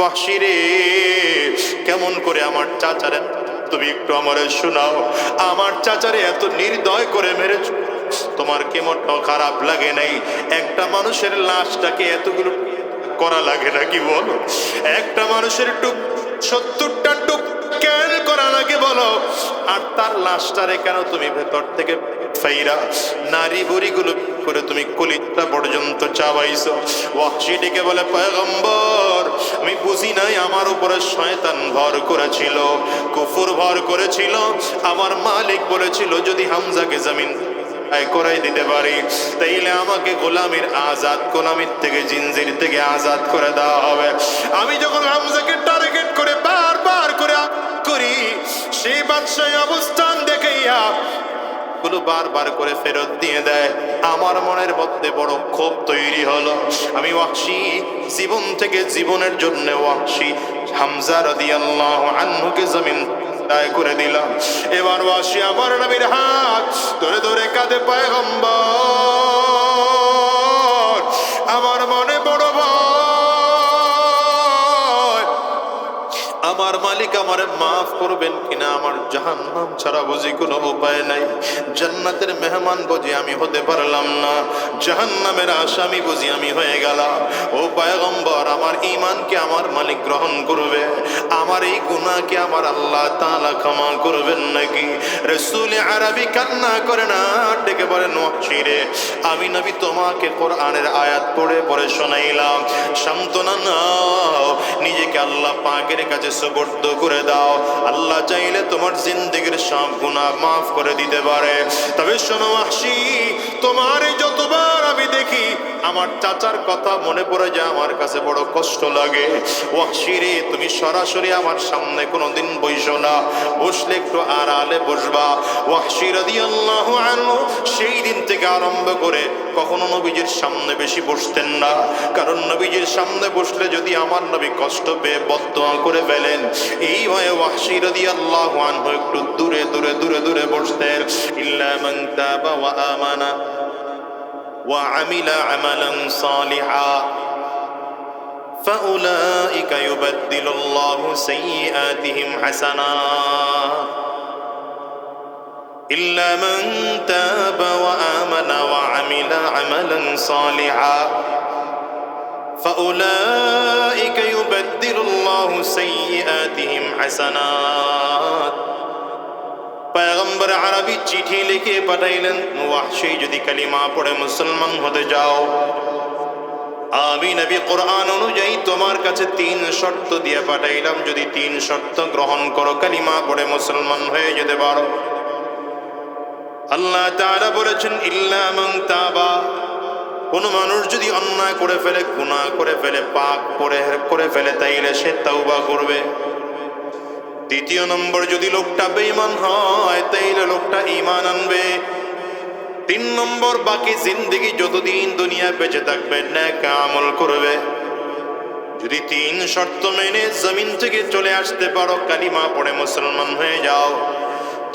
ওয়াহশী কেমন করে আমার চাচারে তুমি একটু আমারে শোনাও, আমার চাচারে এত নির্দয় করে মেরেছ, তোমার কেমন খারাপ লাগে নাই? একটা মানুষের লাশটাকে এতগুলো করা লাগে নাকি বলো? একটা মানুষের টুক 70টা টুক কেন করা লাগে বলো? আর তার লাশটারে কেন তুমি ভেতর থেকে ফাইরা নারী বুড়িগুলো করে তুমি কলিজা পর্যন্ত চাবাইছো? ওয়াহশী ডেকে বলে, পয়গম্বর আমি বুঝি নাই আমার উপরে শয়তান ভর করেছিল, কুফর ভর করেছিল। আমার মালিক বলেছিল যদি হামজাকে জমিন করাই দিতে পারি তাইলে আমাকে গোলামির গোলামির থেকে জিনজির থেকে আজাদ করে দেওয়া হবে। আমি যখন হামজাকে টার্গেট করে বারবার করে করি, সেই বাদশাহ অবস্থান দেখাইয়া গুলো বারবার করে ফেরত দিয়ে দেয়। আমার মনের মধ্যে বড় ক্ষোভ তৈরি হলো। আমি ওয়াহশী জীবন থেকে জীবনের জন্য ওয়াহশী হামজা রাদিয়াল্লাহু আনহুকে জমিন দায় করে দিলাম। এবার ওয়াহশী আমার নবীর হাত ধরে ধরে কাঁদে, পয়গম্বর আমার মনে বড় ভয়, আমার মালিক আমারে মাফ করবেন কিনা, আমার জাহান্নাম ছাড়া বুঝি কোনো উপায় নাই। জান্নাতের মেহমান বুঝি আমি হতে পারলাম না, জাহান্নামের আসামি বুঝি আমি হয়ে গেলাম। ও পয়গম্বর আমার ঈমানকে আমার মালিক গ্রহণ করবে, আমার এই গুনাহকে আমার আল্লাহ তাআলা ক্ষমা করবেন নাকি? রাসূল আরবি কান্না করে না, ডেকে বলেন, ওয়াহশী রে আমি নবী তোমাকে কোরআনের আয়াত পড়ে পড়ে শোনাইলাম, সান্ত্বনা নাও, নিজেকে আল্লাহ পাকের কাছে সুপর্দ করে দাও। আল্লাহ চাইলে তোমার জিন্দেগীর সব গুনাহ মাফ করে দিতে পারে। তবে শোনো ওয়াহশী, তোমার যতবার আমি দেখি আমার চাচার কথা মনে পড়ে যায়, আমার কাছে বড় কষ্ট লাগে। ওয়াহশী রে তুমি সরাসরি আমার সামনে কোনোদিন বইসো না, বসলে একটু আড়ালে বসবা। ওয়াহশী রাদিয়াল্লাহু আনহু সেই দিন থেকে আরম্ভ করে কখনো নবীজির সামনে বেশি বসতেন না, কারণ নবীজির সামনে বসলে যদি আমার নবী কষ্ট পেয়ে বদদোয়া করে ফেলেন, এই ভয়ে ওয়াহশী রাদিয়াল্লাহু আনহু একটু দূরে দূরে দূরে দূরে বসতেন। ইল্লা মান তাবা ওয়া আমানা ওয়া আমিলা আমালান সালিহা ফাউলাইকা ইউবাদদিলুল্লাহু সাইয়্যাতিহিম হাসানাত। إلا من تاب وآمن وعمل عملا صالحا فأولئك يبدل الله سيئاتهم حسنات। পয়গম্বর আরবি চিঠি লিখে পাঠাইলেন, ওয়াহশী যদি কালিমা পড়ে মুসলমান হতে যাও, আমি নবী কোরআন অনুযায়ী তোমার কাছে 3 শর্ত দিয়ে পাঠাইলাম, যদি 3 শর্ত গ্রহণ করো কালিমা পড়ে মুসলমান হয়ে যেতে পারো। আল্লাহ তাআলা বলেছেন, ইল্লা মান তাবা, কোন মানুষ যদি অন্যায় করে ফেলে, গুনাহ করে ফেলে, পাপ করে ফেলে, তাইলে সে তওবা করবে। দ্বিতীয় নম্বর, যদি লোকটা বেঈমান হয় তাইলে লোকটা ঈমান আনবে। 3 নম্বর, বাকি জিন্দেগি যতদিন দুনিয়া বেঁচে থাকবে নেক আমল করবে। যদি 3 শর্ত মেনে জমিন থেকে চলে আসতে পারো, কালিমা পড়ে মুসলমান হয়ে যাও,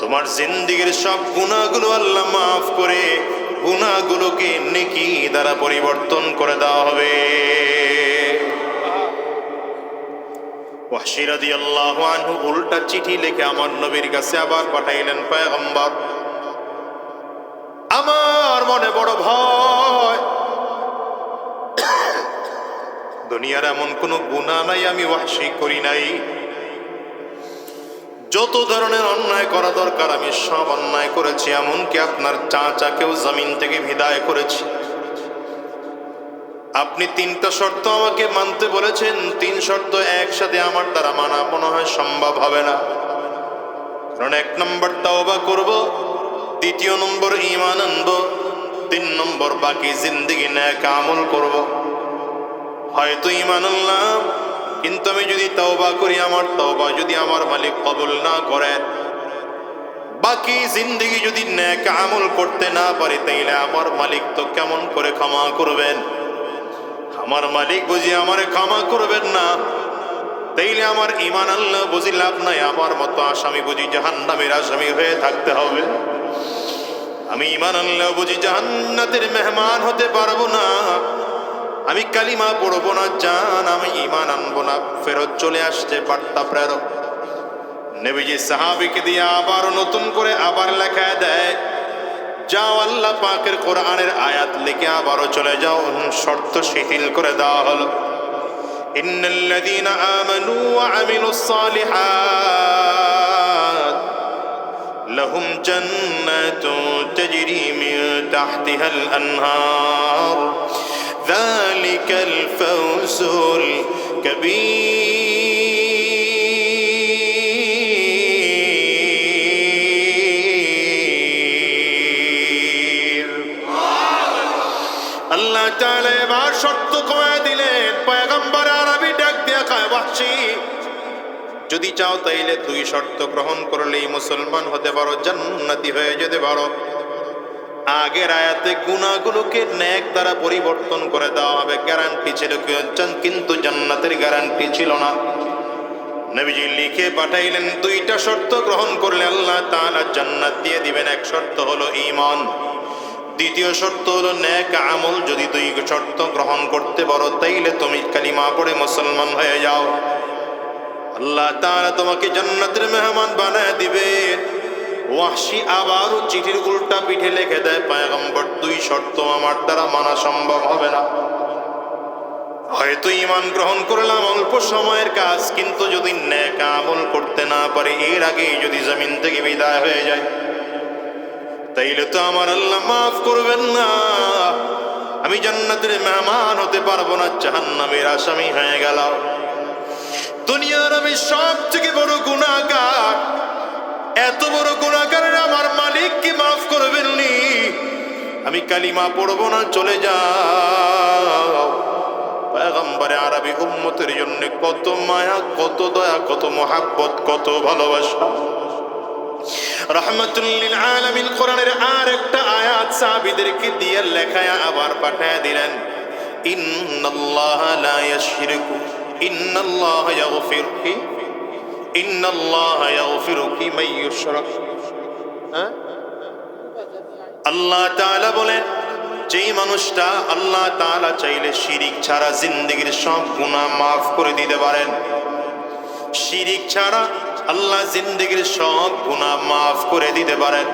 তোমার জিন্দেগীর সব গুনাহগুলো আল্লাহ মাফ করে গুনাহগুলোকে নেকি দ্বারা পরিবর্তন করে দেওয়া হবে। ওয়াহশী রাদিয়াল্লাহু আনহু উল্টা চিঠি লিখে আমার নবীর কাছে আবার পাঠাইলেন, পয়গম্বর আমার মনে বড় ভয়, দুনিয়ার এমন কোনো গুনাহ নাই আমি ওয়াহশী করি নাই, যত ধরনের অন্যায় করা দরকার আমি সব অন্যায় করেছি, এমনকি আপনার চাচাকেও জমিন থেকে বিদায় করেছি। আপনি 3টা শর্ত আমাকে মানতে বলেছেন, 3 শর্ত একসাথে আমার দ্বারা মানা মনে হয় সম্ভব হবে না। কারণ 1 নম্বর তওবা করব, 2 নম্বর ঈমান আনব, 3 নম্বর বাকি জিন্দেগি নেক আমল করব। হয়তো ঈমান আনলাম, কিন্তু আমি যদি তওবা করি, আমার তওবা যদি আমার মালিক কবুল না করেন, বাকি জিন্দেগি যদি নেক আমল করতে না পারি, তাইলে আমার মালিক তো কেমন করে ক্ষমা করবেন? আমার মালিক বুঝি আমারে ক্ষমা করবেন না, তাইলে আমার ঈমান আনলে বুঝি লাভ নাই, আমার মতো আসামি বুঝি জাহান্নামের আসামি হয়ে থাকতে হবে। আমি ঈমান আনলেও বুঝি জান্নাতের মেহমান হতে পারবো না। আমি কালিমা পড়বো না, জান আমি ঈমান আনবো না, ফেরত চলে আসছে বার্তা প্রেরক। নবীজি সাহাবীকে দিয়ে আবার নতুন করে আবার লেখা দেয়, যাও আল্লাহ পাকের কোরআনের আয়াত লিখে আবারও চলে যাও। শর্ত শিথিল করে দেওয়া হলো, ইন্নাল্লাযীনা আমানু ওয়া আমিলুস সালিহাত লাহুম জান্নাতুন তাজরি মিন তাহতিহাল আনহার যালিকাল ফাওজুল কাবীর। আল্লাহ তাআলা এবার শর্ত কমায় দিলেন, পয়গম্বর আরবি ডাক দিয়া কয়, ওয়াহশী যদি চাও তাইলে দুই শর্ত গ্রহণ করলেই মুসলমান হতে পারো, জান্নাতি হয়ে যেতে পারো। আগের আয়াতে গুনাহগুলোকে নেক দ্বারা পরিবর্তন করে দেওয়া হবে, গ্যারান্টি ছিল, কিন্তু জান্নাতের গ্যারান্টি ছিল না। নবীজি লিখে পাঠাইলেন, দুইটা শর্ত গ্রহণ করলে আল্লাহ তাআলা জান্নাত দিয়ে দিবেন। এক শর্ত হলো ঈমান, দ্বিতীয় শর্ত হলো নেক আমল। যদি দুই শর্ত গ্রহণ করতে পারো তাইলে তুমি কালিমা পড়ে মুসলমান হয়ে যাও, আল্লাহ তাআলা তোমাকে জান্নাতের মেহমান বানায় দিবে। ওয়াহশী আবারও চিঠির উল্টা পিঠে লিখে দেয়, পয়গম্বর দুই শর্ত আমার দ্বারা মানা সম্ভব হবে না। হয়তো ঈমান গ্রহণ করলাম অল্প সময়ের কাজ, কিন্তু যদি নেক আমল করতে না পারে, এর আগে যদি জমিন থেকে বিদায় হয়ে যায়, তাইলে তো আমার আল্লাহ মাফ করবেন না, আমি জান্নাতের মেহমান হতে পারবো না, জাহান্নামের আসামি হয়ে গেলাম। দুনিয়ার আমি সব থেকে বড় গুনাহগার, এত বড় গুনাহগারের আমার মালিক কি মাফ করবেন নি? আমি কালিমা পড়বো না, চলে যাও। পয়গম্বরে আরবি উম্মতের জন্য কত মায়া, কত দয়া, কত মোহাব্বত, কত ভালোবাসা। রাহমাতুল লিল আলামিন কোরআনের আর একটা আয়াত সাহাবীদেরকে দিয়ে লেখায়া আবার পাঠায় দিলেন, ইন্নাল্লাহা লা ইয়াশরিকু ইন্নাল্লাহা ইয়াগফিরু ইন্নাল্লাহা ইয়াগফিরু মান ইউশরাক। আল্লাহ তাআলা বলেন, যেই মানুষটা আল্লাহ তাআলা চাইলে শিরিক ছাড়া জিন্দেগীর সব গুনাহ মাফ করে দিতে পারেন। শিরিক ছাড়া আল্লাহ জিন্দেগীর সব গুনাহ মাফ করে দিতে পারেন।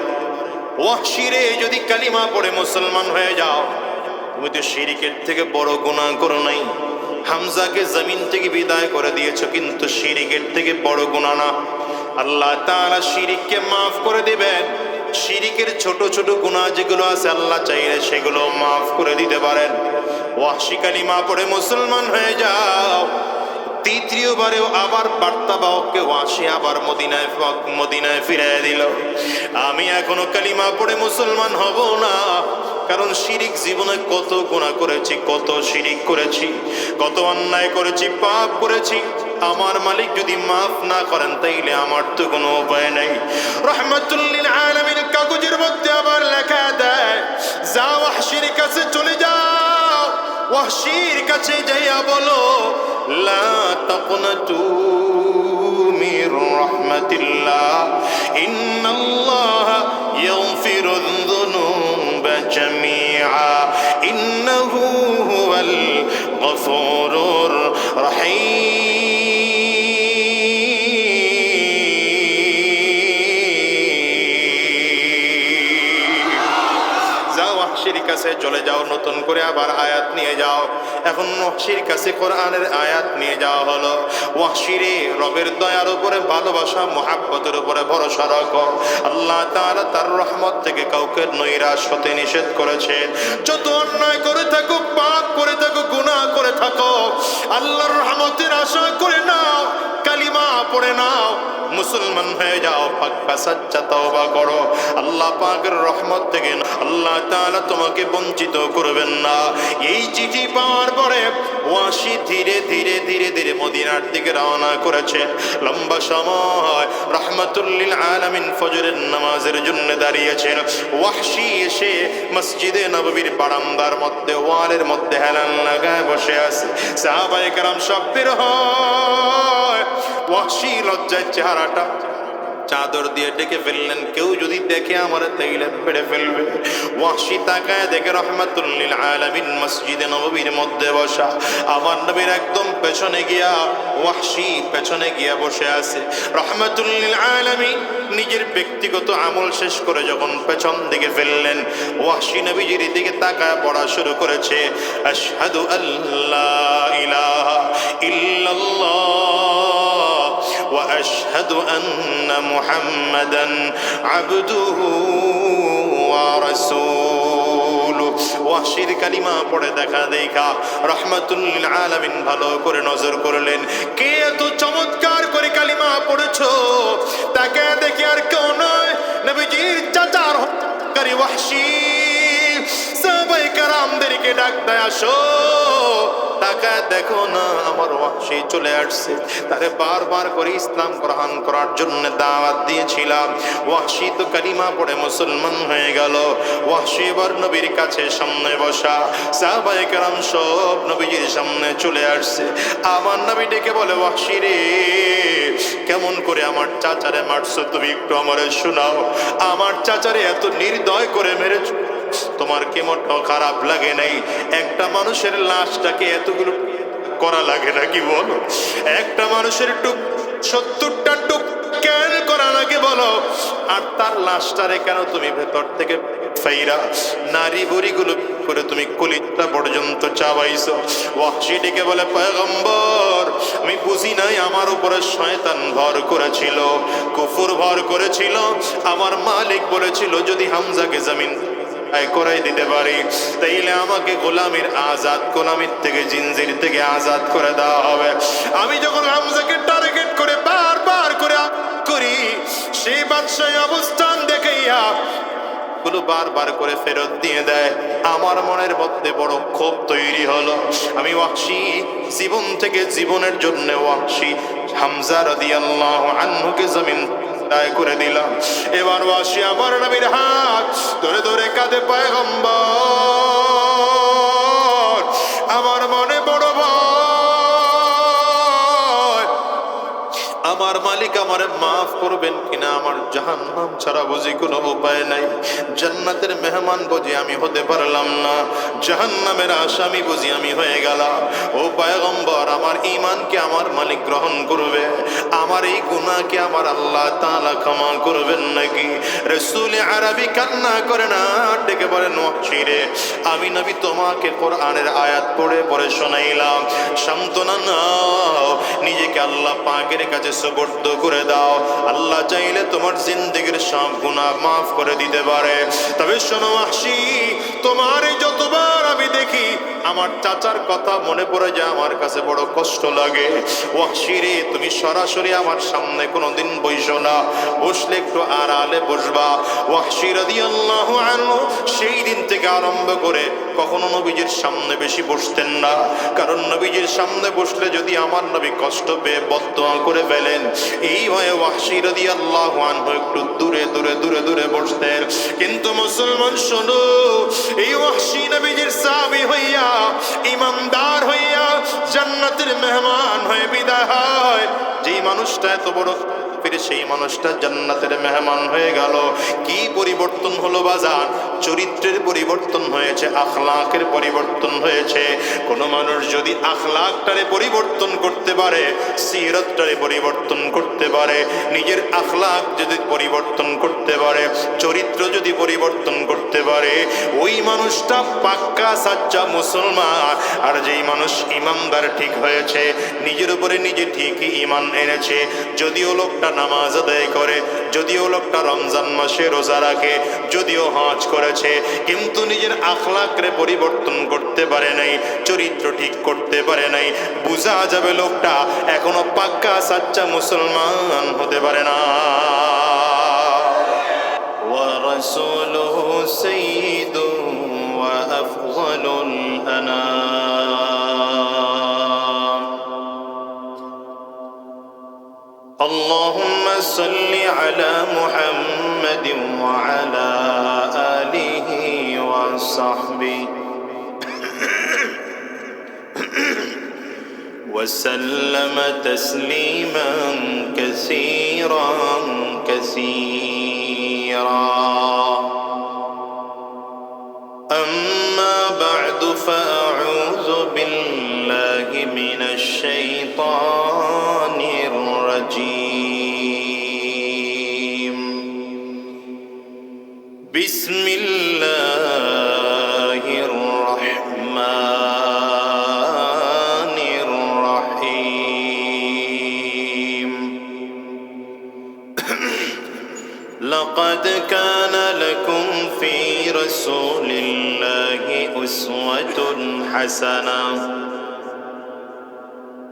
ওয়াহশী রে, যদি কালিমা পড়ে মুসলমান হয়ে যাও, তুমি তো শিরিকের থেকে বড় গুনাহ করো নাই। হামজাকে জমিন থেকে বিদায় করে দিয়েছো, কিন্তু শিরিকের থেকে বড় গুনাহ না। আল্লাহ তাআলা শিরিককে মাফ করে দিবেন। শিরিকের ছোট ছোট গুনাহ যেগুলো আছে আল্লাহ চাইলে সেগুলো মাফ করে দিতে পারেন। ওয়াহশী কালিমা পড়ে মুসলমান হয়ে যাও। তৃতীয়বারেও আবার বার্তা বাহককে ওয়াহশী আবার মদিনায় ফিরিয়ে দিল। আমি এখনো কালিমা পড়ে মুসলমান হব না, কারণ শিরিক জীবনে কত গুনাহ করেছি, কত শিরিক করেছি, কত অন্যায় করেছি, পাপ করেছি। আমার মালিক যদি মাফ না করেন তাইলে আমার তো কোনো উপায় নাই। রাহমাতুল লিল আলামিন কাগজের মধ্যে আবার লেখা দেয়, যাও ওয়াহশীর কাছে চলে যাও। ওয়াহশীর কাছে যাইয়া বলো, লা তাকনাতু মির রাহমাতিল্লাহ ইন্নাল্লাহা ইয়াগফিরুয যুনুবা জামিআ ইন্নাহু হুয়াল গফুরুর রহিম। ওয়াহশীর কাছে চলে যাও, নতুন করে আবার আয়াত নিয়ে যাও। এখন ওয়াহশীর কাছে কোরআনের আয়াত নিয়ে যাওয়া হলো। ওয়াহশী রে, রবের দয়ার উপরে ভালোবাসা, মুহাব্বতের উপরে ভরসা রাখো। আল্লাহ তাআলা তার রহমত থেকে কাউকে নৈরাশ হতে নিষেধ করেছে। যত অন্যায় করে থাকো, পাপ করে থাকো, গুনাহ করে থাকো, আল্লাহর রহমতের আশা করে নাও, কালিমা পড়ে নাও, মুসলমান হয়ে যাও, পাক্কা সাচ্চা তওবা করো। আল্লাহ পাকের রহমত থেকে আল্লাহ তাআলা তোমাকে বঞ্চিত করবেন না। এই চিঠি পাওয়ার পরে ওয়াহশী ধীরে ধীরে ধীরে ধীরে মদিনার দিকে রওনা করেছে। লম্বা সময় রাহমাতুল লিল আলামিন ফজরের নামাজের জন্য দাঁড়িয়েছেন। ওয়াহশী এসে মসজিদে নববীর বারান্দার মধ্যে, ওয়ালের মধ্যে হেলান লাগায় বসে আছে। সাহাবায়ে কেরাম সব বের হয়। ওয়াহশী লজ্জায় চেহারাটা চাদর দিয়ে ডেকে ফেললেন, কেউ যদি দেখে আমার তাইলে মেরে ফেলবে। ওয়াহশী তাকায় দেখে রাহমাতুল লিল আলামিন মসজিদে নববীর মধ্যে বসা। আমার নবীর একদম পেছনে গিয়া ওয়াহশী পেছনে গিয়া বসে আছে। রাহমাতুল লিল আলামিন নিজের ব্যক্তিগত আমল শেষ করে যখন পেছন দিকে ফেললেন, ওয়াহশী নবীজির দিকে তাকায় পড়া শুরু করেছে, আশহাদু আল্লা ইলাহা ইল্লাল্লাহ ওয়া আশহাদু আন্না মুহাম্মাদান আবদুহু ওয়া রাসূলুহু। ওয়াহশীর কালিমা পড়ে দেখা রাহমাতুল লিল আলামিন ভালো করে নজর করলেন, কে এত চমৎকার করে কালিমা পড়েছো? তাকে দেখি আর কেউ নয়, নবীজির চাচার হত্যাকারী ওয়াহশী। সাহাবায়ে কেরামদেরকে ডাক দেয়, আসো তাকায় দেখো না, আমার ওয়াহশী চলে আসছে। তারে বারবার করে ইসলাম গ্রহণ করার জন্য দাওয়াত দিয়েছিলাম। ওয়াহশী তো কালিমা পড়ে মুসলমান হয়ে গেল। ওয়াহশী এবার নবীর কাছে সামনে বসা, সাহাবায়ে কেরাম সব নবীজির সামনে চলে আসছে। আমার নবী ডেকে বলে, ওয়াহশী রে, কেমন করে আমার চাচারে মারছো তুমি একটু আমারে শোনাও। আমার চাচারে এত নির্দয় করে মেরেছো, তোমার কেমন খারাপ লাগে নাই? একটা মানুষের লাশটাকে এতগুলো করা লাগে নাকি বলো? একটা মানুষের টুক 70টা টুক কেন করা লাগে বলো? আর তার লাশটারে কেন তুমি ভেতর থেকে ফাইরা নারী বুড়িগুলো করে তুমি কলিজা পর্যন্ত চাবাইছো? ওয়াহশী ডেকে বলে, পয়গম্বর, আমি বুঝি নাই আমার উপরে শয়তান ভর করেছিল, কুফর ভর করেছিল। আমার মালিক বলেছিল যদি হামজাকে জমিন করাই দিতে পারি তাইলে আমাকে গোলামির গোলামির থেকে জিনজির থেকে আজাদ করে দেওয়া হবে। আমি যখন হামজাকে টার্গেট করে বারবার করে করি, সেই বাদশাহী অবস্থান দেখাইয়া গুলো বারবার করে ফেরত দিয়ে দেয়। আমার মনের মধ্যে বড় ক্ষোভ তৈরি হলো। আমি ওয়াহশী জীবন থেকে জীবনের জন্য ওয়াহশী হামজা রাদিয়াল্লাহু আনহুকে জমিন দায় করে দিলাম। এবার ওয়াহশী আমার নবীর হাত ধরে ধরে কাঁদে, পয়গম্বর, আমার মনে বড় ভয়, আমার মালিক আমারে মাফ করবেন কিনা, আমার জাহান্নাম ছাড়া বুঝি কোনো উপায় নাই। জান্নাতের মেহমান বুঝি আমি হতে পারলাম না, জাহান্নামের আসামি বুঝি আমি হয়ে গেলাম। ও পয়গম্বর, আমার ঈমানকে আমার মালিক গ্রহণ করবে? আমার এই গুনাহকে আমার আল্লাহ তাআলা ক্ষমা করবেন নাকি? রাসূল আরবি কান্না করে না, ডেকে বলেন, ওয়াহশী রে, আমি নবী তোমাকে কোরআনের আয়াত পড়ে পড়ে শোনাইলাম, সান্ত্বনা নাও, নিজেকে আল্লাহ পাকের কাছে সুপর্দ করে দাও। আল্লাহ চাইলে তোমার জিন্দেগীর সব গুনাহ মাফ করে দিতে পারে। তবে শোনো ওয়াহশী, তোমার যতবার আমি দেখি আমার চাচার কথা মনে পড়ে যায়, আমার কাছে বড় কষ্ট লাগে। ওয়াহশী রে, তুমি সরাসরি আমার সামনে কোনোদিন বইসো না, বসলে একটু আড়ালে বসবা। ওয়াহশী রাদিয়াল্লাহু আনহু সেই দিন থেকে আরম্ভ করে কখনো নবীজির সামনে বেশি বসতেন না, কারণ নবীজির সামনে বসলে যদি আমার নবী কষ্ট পেয়ে বদদোয়া করে ফেলেন, এই ভয়ে ওয়াহশী রাদিয়াল্লাহু আনহু একটু দূরে দূরে দূরে দূরে বসতেন। কিন্তু মুসলমান শোনো, এই ওয়াহশী নবীজির সাহাবী হইয়া, ইমানদার হইয়া, জান্নাতের মেহমান হয়ে বিদায় হয়। যেই মানুষটা এত বড় ফিরে সেই মানুষটা জান্নাতের মেহমান হয়ে গেল। কি পরিবর্তন হলো বাজার? চরিত্রের পরিবর্তন হয়েছে, আখলাকের পরিবর্তন হয়েছে। কোন মানুষ যদি আখলাকটারে পরিবর্তন করতে পারে, সিরাতটারে পরিবর্তন করতে পারে, নিজের আখলাক যদি পরিবর্তন করতে পারে, চরিত্র যদি পরিবর্তন করতে পারে, ওই মানুষটা পাক্কা সাচ্চা মুসলমান। আর যেই মানুষ ইমানদার ঠিক হয়েছে, নিজের উপরে নিজে ঠিকই ইমান এনেছে, যদিও লোকটা নামাজ আদায় করে, যদিও লোকটা রমজান মাসে রোজা রাখে, যদিও হজ করেছে, কিন্তু নিজের আখলাকরে পরিবর্তন করতে পারে নাই, চরিত্র ঠিক করতে পারে নাই, বুঝা যাবে লোকটা এখনো পাক্কা সাচ্চা মুসলমান হতে পারে না। ওয়া রাসূলুহু সাইয়্যিদু ওয়া আফযালুল আনাম। اللهم صل على محمد وعلى آله وصحبه وسلم تسليما كثيرا كثيرا أما بعد فأعوذ بالله من الشيطان الرجيم بسم الله الرحمن الرحيم لقد كان لكم في رسول الله أسوة حسنة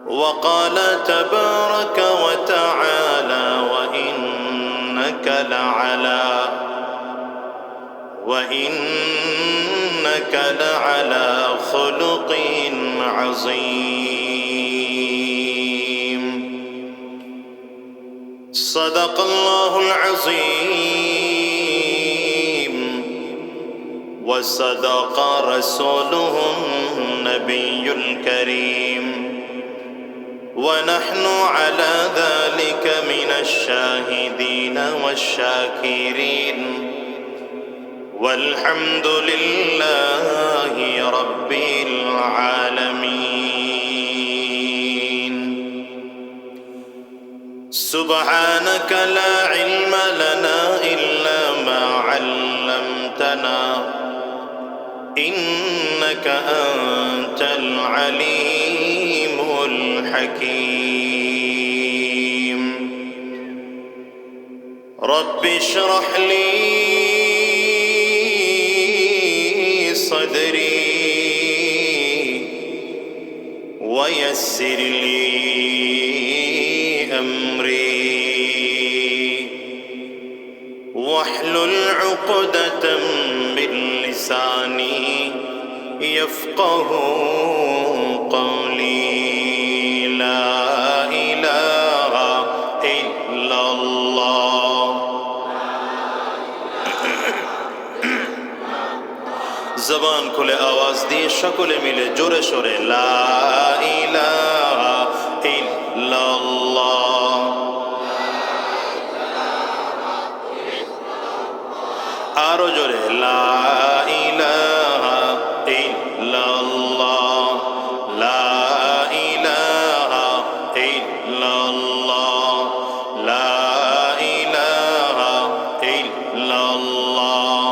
وقال تبارك وتعالى وإنك لعلى خلق عظيم صدق الله العظيم وصدق رسوله النبي الكريم ونحن على ذلك من الشاهدين والشاكرين والحمد لله رب العالمين سبحانك لا علم لنا إلا ما علمتنا إنك أنت العليم الحكيم رب اشرح لي صدري ويسر لي أمري واحلل عقدة من لساني يفقه قولي لا إله إلا الله জবান খুলে আওয়াজ দিয়ে সকলে মিলে জোরে সোরে লা ইলাহা ইল্লাল্লাহ আরো জোরে লা ইলাহা ইল্লাল্লাহ লা ইলাহা ইল্লাল্লাহ লা ইলাহা ইল্লাল্লাহ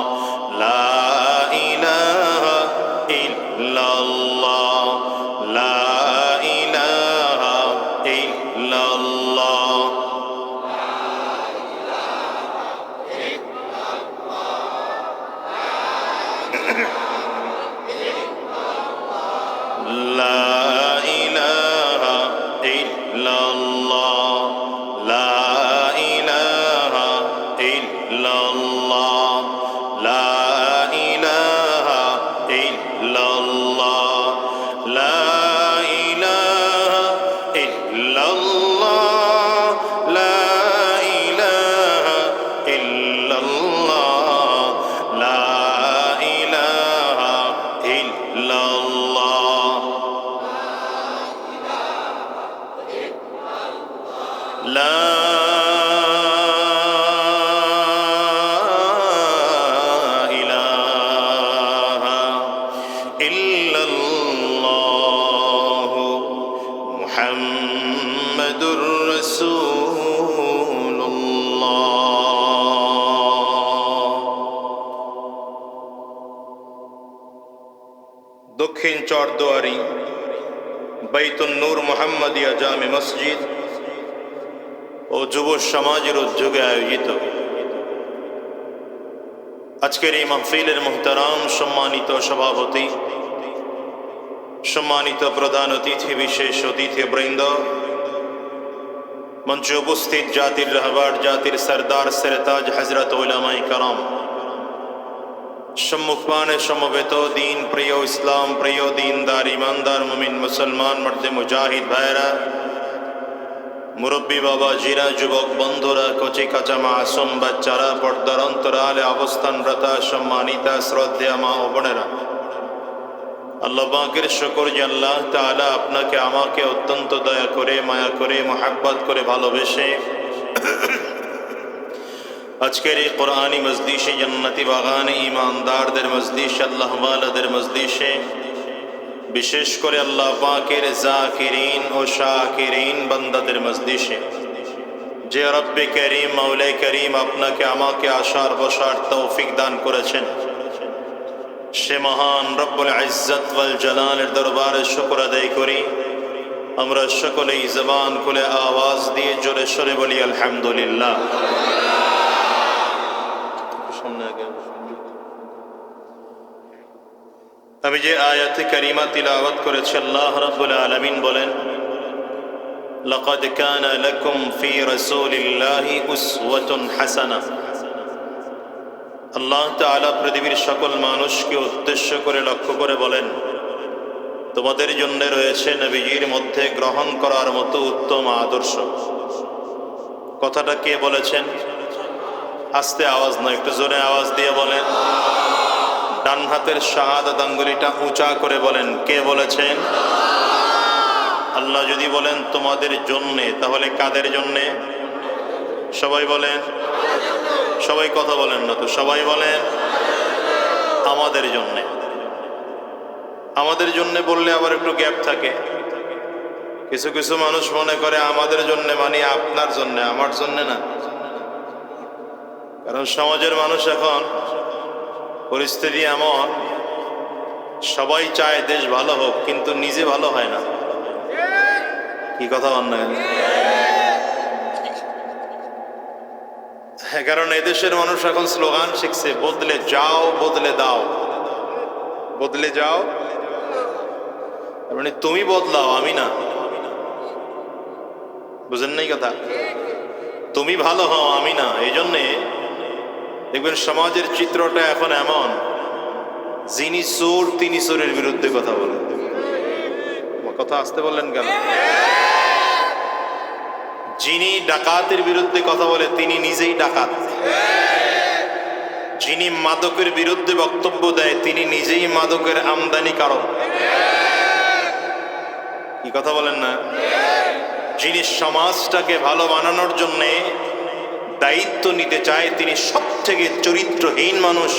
লা ইলাহা ইল্লাল্লাহ লা ইলাহা ইল্লাল্লাহ لا إله إلا الله لا إله إلا الله لا إله إلا الله لا إله إلا الله لا إله إلا الله لا إله إلا الله لا إله إلا الله محمد رسول الله দক্ষিণ চরদুয়ারি বাইতুন নূর মুহাম্মদিয়া জামে মসজিদ ও যুব সমাজের উদ্যোগে আয়োজিত আজকের এই মাহফিলের মুহতারাম সম্মানিত সভাপতি, সম্মানিত প্রধান অতিথি, বিশেষ অতিথিবৃন্দ, মঞ্চে উপস্থিত জাতির রাহবার, জাতির সরদার সেরতাজ হযরত উলামায়ে কেরাম, সম্মুখপানে সমবেত দিন প্রিয়, ইসলাম প্রিয়, দিনদার, ইমানদার, মুমিন মুসলমান, মর্দে মুজাহিদ ভাইরা, মুরব্বী বাবাজিরা, যুবক বন্ধুরা, কচি কাঁচা মাসুম বাচ্চারা, পর্দার অন্তরালে অবস্থানরতা সম্মানিতা শ্রদ্ধেয়া মা ও বোনেরা, আল্লাহ পাকের শুকর যে আল্লাহ তাআলা আপনাকে আমাকে অত্যন্ত দয়া করে, মায়া করে, মহাব্বত করে, ভালোবেসে আজকের এই কোরআনী মজলিসে, জান্নাতি বাগানে, ঈমানদারদের মজলিসে, আল্লাহ ওয়ালাদের মজলিসে, বিশেষ করে আল্লাহ পাকের জাকিরিন ও শাকিরিন বান্দাদের মজলিসে যে রব্বে করিম, মাওলা করিম আপনাকে আমাকে আসার বসার তৌফিক দান করেছেন, সে মহান রব্বুল ইজ্জত ওয়াল জালালের দরবারে শুকর আদায় করি। আমরা সকলেই জবান খুলে আওয়াজ দিয়ে জোরে সোরে বলি আলহামদুলিল্লাহ। আমি যে আয়াতে কারিমা তিলাওয়াত করেছি, আল্লাহ রাব্বুল আলামিন বলেন, লাকাদ কানা লাকুম ফি রাসূলিল্লাহি উসওয়াতুন হাসানাহ। আল্লাহ তাআলা পৃথিবীর সকল মানুষকে উদ্দেশ্য করে লক্ষ্য করে বলেন, তোমাদের জন্য রয়েছে নবীজির মধ্যে গ্রহণ করার মতো উত্তম আদর্শ। কথাটা কে বলেছেন? আস্তে আওয়াজ নয়, একটু জোরে আওয়াজ দিয়ে বলেন। ডান হাতের শাহাদাত আঙ্গুলিটা উঁচা করে বলেন, কে বলেছেন? আল্লাহ যদি বলেন তোমাদের জন্যে, তাহলে কাদের জন্যে? সবাই বলেন। সবাই কথা বলেন না তো, সবাই বলেন আমাদের জন্যে। আমাদের জন্যে বললে আবার একটু গ্যাপ থাকে। কিছু কিছু মানুষ মনে করে আমাদের জন্যে মানে আপনার জন্যে, আমার জন্যে না। কারণ সমাজের মানুষ এখন পরিস্থিতি এমন, সবাই চায় দেশ ভালো হোক, কিন্তু নিজে ভালো হয় না। কি কথা বল না? হ্যাঁ, কারণ এদেশের মানুষ এখন স্লোগান শিখছে, বদলে যাও বদলে দাও। বদলে যাও মানে তুমি বদলাও, আমি না। বুঝেন নাই কথা? তুমি ভালো হও, আমি না। এই জন্যে দেখবেন সমাজের চিত্রটা এখন এমন, যিনি চোর তিনি চোরের বিরুদ্ধে কথা বলেন। কথা আসতে বললেন কেন? যিনি ডাকাতের বিরুদ্ধে কথা বলে তিনি নিজেই ডাকাত। যিনি মাদকের বিরুদ্ধে বক্তব্য দেয় তিনি নিজেই মাদকের আমদানিকারক। কি কথা বলেন না? যিনি সমাজটাকে ভালো বানানোর জন্য দায়িত্ব নিতে চায় তিনি সব থেকে চরিত্রহীন মানুষ।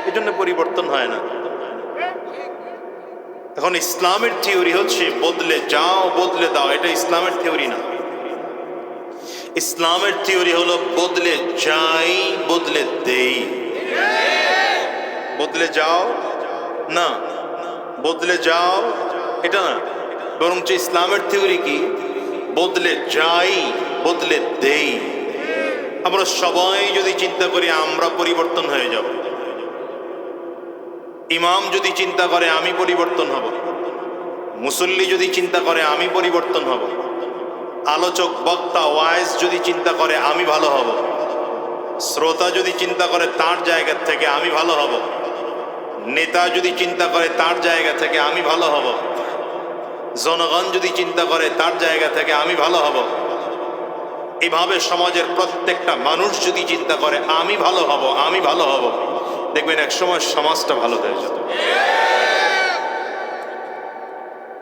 এই জন্য পরিবর্তন হয় না। এখন ইসলামের থিওরি হচ্ছে বদলে যাও বদলে দাও, এটা ইসলামের থিওরি না। ইসলামের থিওরি হলো বদলে যাই বদলে দেই। বদলে যাও না, বদলে যাও এটা না, বরঞ্চ ইসলামের থিওরি কি? বদলে যাই বদলে দেই। আমরা সবাই যদি চিন্তা করি আমরা পরিবর্তন হয়ে যাব, ইমাম যদি চিন্তা করে আমি পরিবর্তন হব, মুসল্লি যদি চিন্তা করে আমি পরিবর্তন হব, আলোচক বক্তা ওয়াইজ যদি চিন্তা করে আমি ভালো হব, শ্রোতা যদি চিন্তা করে তার জায়গা থেকে আমি ভালো হব, নেতা যদি চিন্তা করে তার জায়গা থেকে আমি ভালো হব, জনগণ যদি চিন্তা করে তার জায়গা থেকে আমি ভালো হব, এভাবে সমাজের প্রত্যেকটা মানুষ যদি চিন্তা করে আমি ভালো হব আমি ভালো হব, দেখবেন একসময় সমাজটা ভালো হয়ে যেত।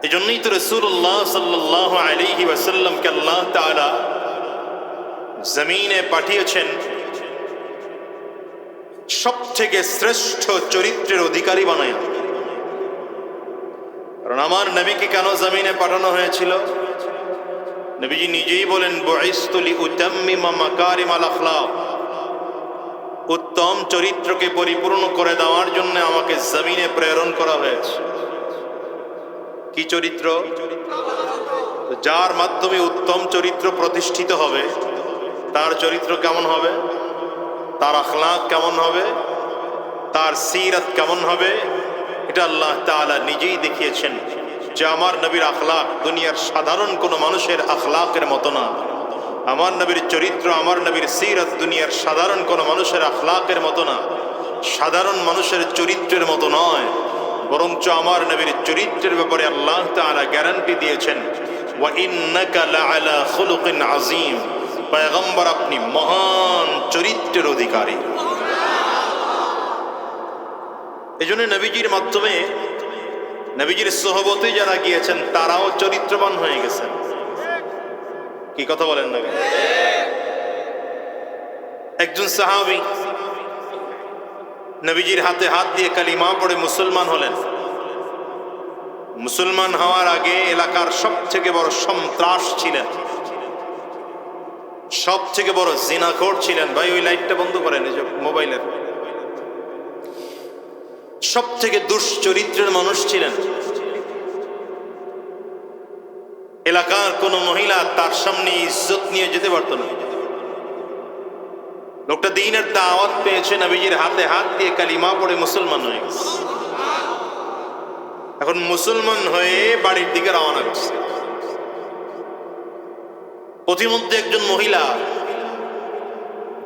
এই জন্যই তো রাসূলুল্লাহ সাল্লাল্লাহু আলাইহি ওয়াসাল্লামকে আল্লাহ তাআলা জমিনে পাঠিয়েছেন সব থেকে শ্রেষ্ঠ চরিত্রের অধিকারী বানায়। কারণ আমার নবীকে কেন জমিনে পাঠানো হয়েছিল? নবীজি নিজেই বলেন, বুইসতু লিউতাম্মিমা মাকারিমাল আখলাক, উত্তম চরিত্রকে পরিপূর্ণ করে দেওয়ার জন্য আমাকে জমিনে প্রেরণ করা হয়েছে। কি চরিত্র? যার মাধ্যমে উত্তম চরিত্র প্রতিষ্ঠিত হবে তার চরিত্র কেমন হবে, তার আখলাক কেমন হবে, তার সিরাত কেমন হবে, এটা আল্লাহ তাআলা নিজেই দেখিয়েছেন যে আমার নবীর আখলাক দুনিয়ার সাধারণ কোনো মানুষের আখলাকের মতো না। আমার নবীর চরিত্র, আমার নবীর সিরাত দুনিয়ার সাধারণ কোনো মানুষের আখলাকের মতো না, সাধারণ মানুষের চরিত্রের মতো নয়, বরঞ্চ আমার নবীর চরিত্রের ব্যাপারে আল্লাহ তাআলা গ্যারান্টি দিয়েছেন, ওয়া ইন্নাকা লাআলা খুলুকিন আযীম, পয়গম্বর আপনি মহান চরিত্রের অধিকারী। এজন্য নবীজির মাধ্যমে, নবীজির সোহবতে যারা গিয়েছেন তারাও চরিত্রবান হয়ে গেছেন। কি কথা বলেন না? একজন সাহাবী নবীজির হাতে হাত দিয়ে কালিমা পড়ে মুসলমান হলেন। মুসলমান হওয়ার আগে এলাকার সব থেকে বড় সন্ত্রাস ছিলেন, সব থেকে বড় জিনাখোর ছিলেন। ভাই ওই লাইটটা বন্ধ করেন, এই যে মোবাইলের। সব থেকে দুশ্চরিত্রের মানুষ ছিলেন। এলাকার কোন মহিলা তার সামনে ইজ্জত নিয়ে যেতে পারত না। লোকটা দ্বীনের দাওয়াত পেয়েছে, নবীজির হাতে হাত দিয়ে কালিমা পড়ে মুসলমান হয়ে গেছে। এখন মুসলমান হয়ে বাড়ির দিকে রওনা করছে। পথিমধ্যে একজন মহিলা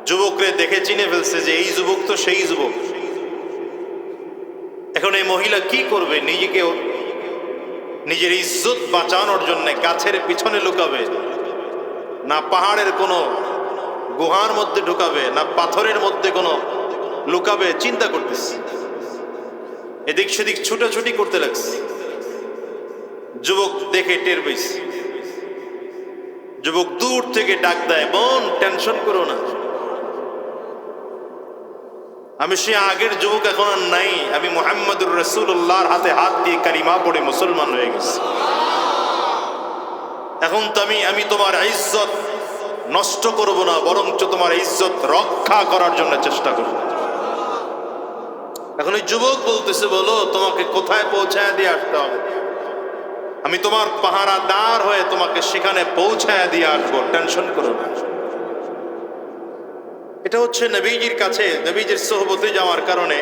যুবকরে দেখে চিনে ফেলছে যে এই যুবক তো সেই যুবক। এখন এই মহিলা কি করবে? নিজের ইজ্জত বাঁচানোর জন্য গাছের পিছনে লুকাবে, না পাহাড়ের কোনো গুহার মধ্যে ঢুকাবে, না পাথরের মধ্যে কোনো লুকাবে, চিন্তা করতেছে। এদিক সেদিক ছুটাছুটি করতে লাগছে। যুবক দেখে টের পেয়েছে। যুবক দূর থেকে ডাক দেয়, বোন টেনশন করো না, আমি সে আগের যুবক এখন আর নাই। আমি মুহাম্মদুর রাসূলুল্লাহর হাতে হাত দিয়ে কালিমা পড়ে মুসলমান হয়ে গেছি। এখন তো আমি তোমার ইজ্জত নষ্ট করব না, বরঞ্চ তোমার ইজ্জত রক্ষা করার জন্য চেষ্টা করব। এখন ওই যুবক বলতেছে, বলো তোমাকে কোথায় পৌঁছায় দিয়ে আসতে হবে? আমি তোমার পাহারাদার হয়ে তোমাকে সেখানে পৌঁছায় দিয়ে আসবো, টেনশন করো না। এটা হচ্ছে নবীজির কাছে, নবীজির সোহবতে যাওয়ার কারণে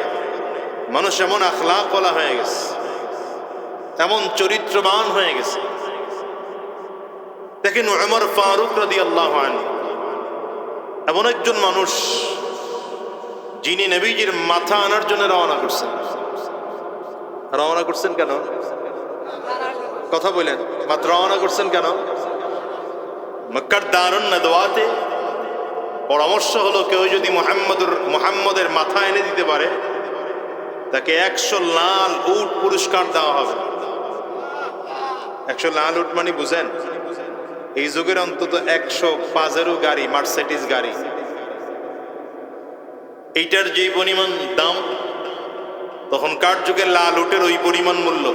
মানুষ এমন আখলাকওয়ালা হয়ে গেছে, এমন চরিত্রবান হয়ে গেছে। দেখেন উমর ফারুক রাদিয়াল্লাহু আনহু এমন একজন মানুষ যিনি নবীজির মাথা আনার জন্য রওনা করছেন। রওনা করছেন কেন? কথা বলেন, মাত্র রওনা করছেন কেন? মক্কার দারুন নাদওয়াতে পরামর্শ হলো, কেউ যদি মুহাম্মদের মাথা এনে দিতে পারে তাকে 100 লাল উট পুরস্কার দেওয়া হবে। 100 লাল উট মানে বুঝেন? এই যুগের অন্তত 100 পাজেরো গাড়ি, মার্সিডিজ গাড়ি। এইটার যেই পরিমাণ দাম, তখনকার যুগে লাল উটের ওই পরিমাণ মূল্য।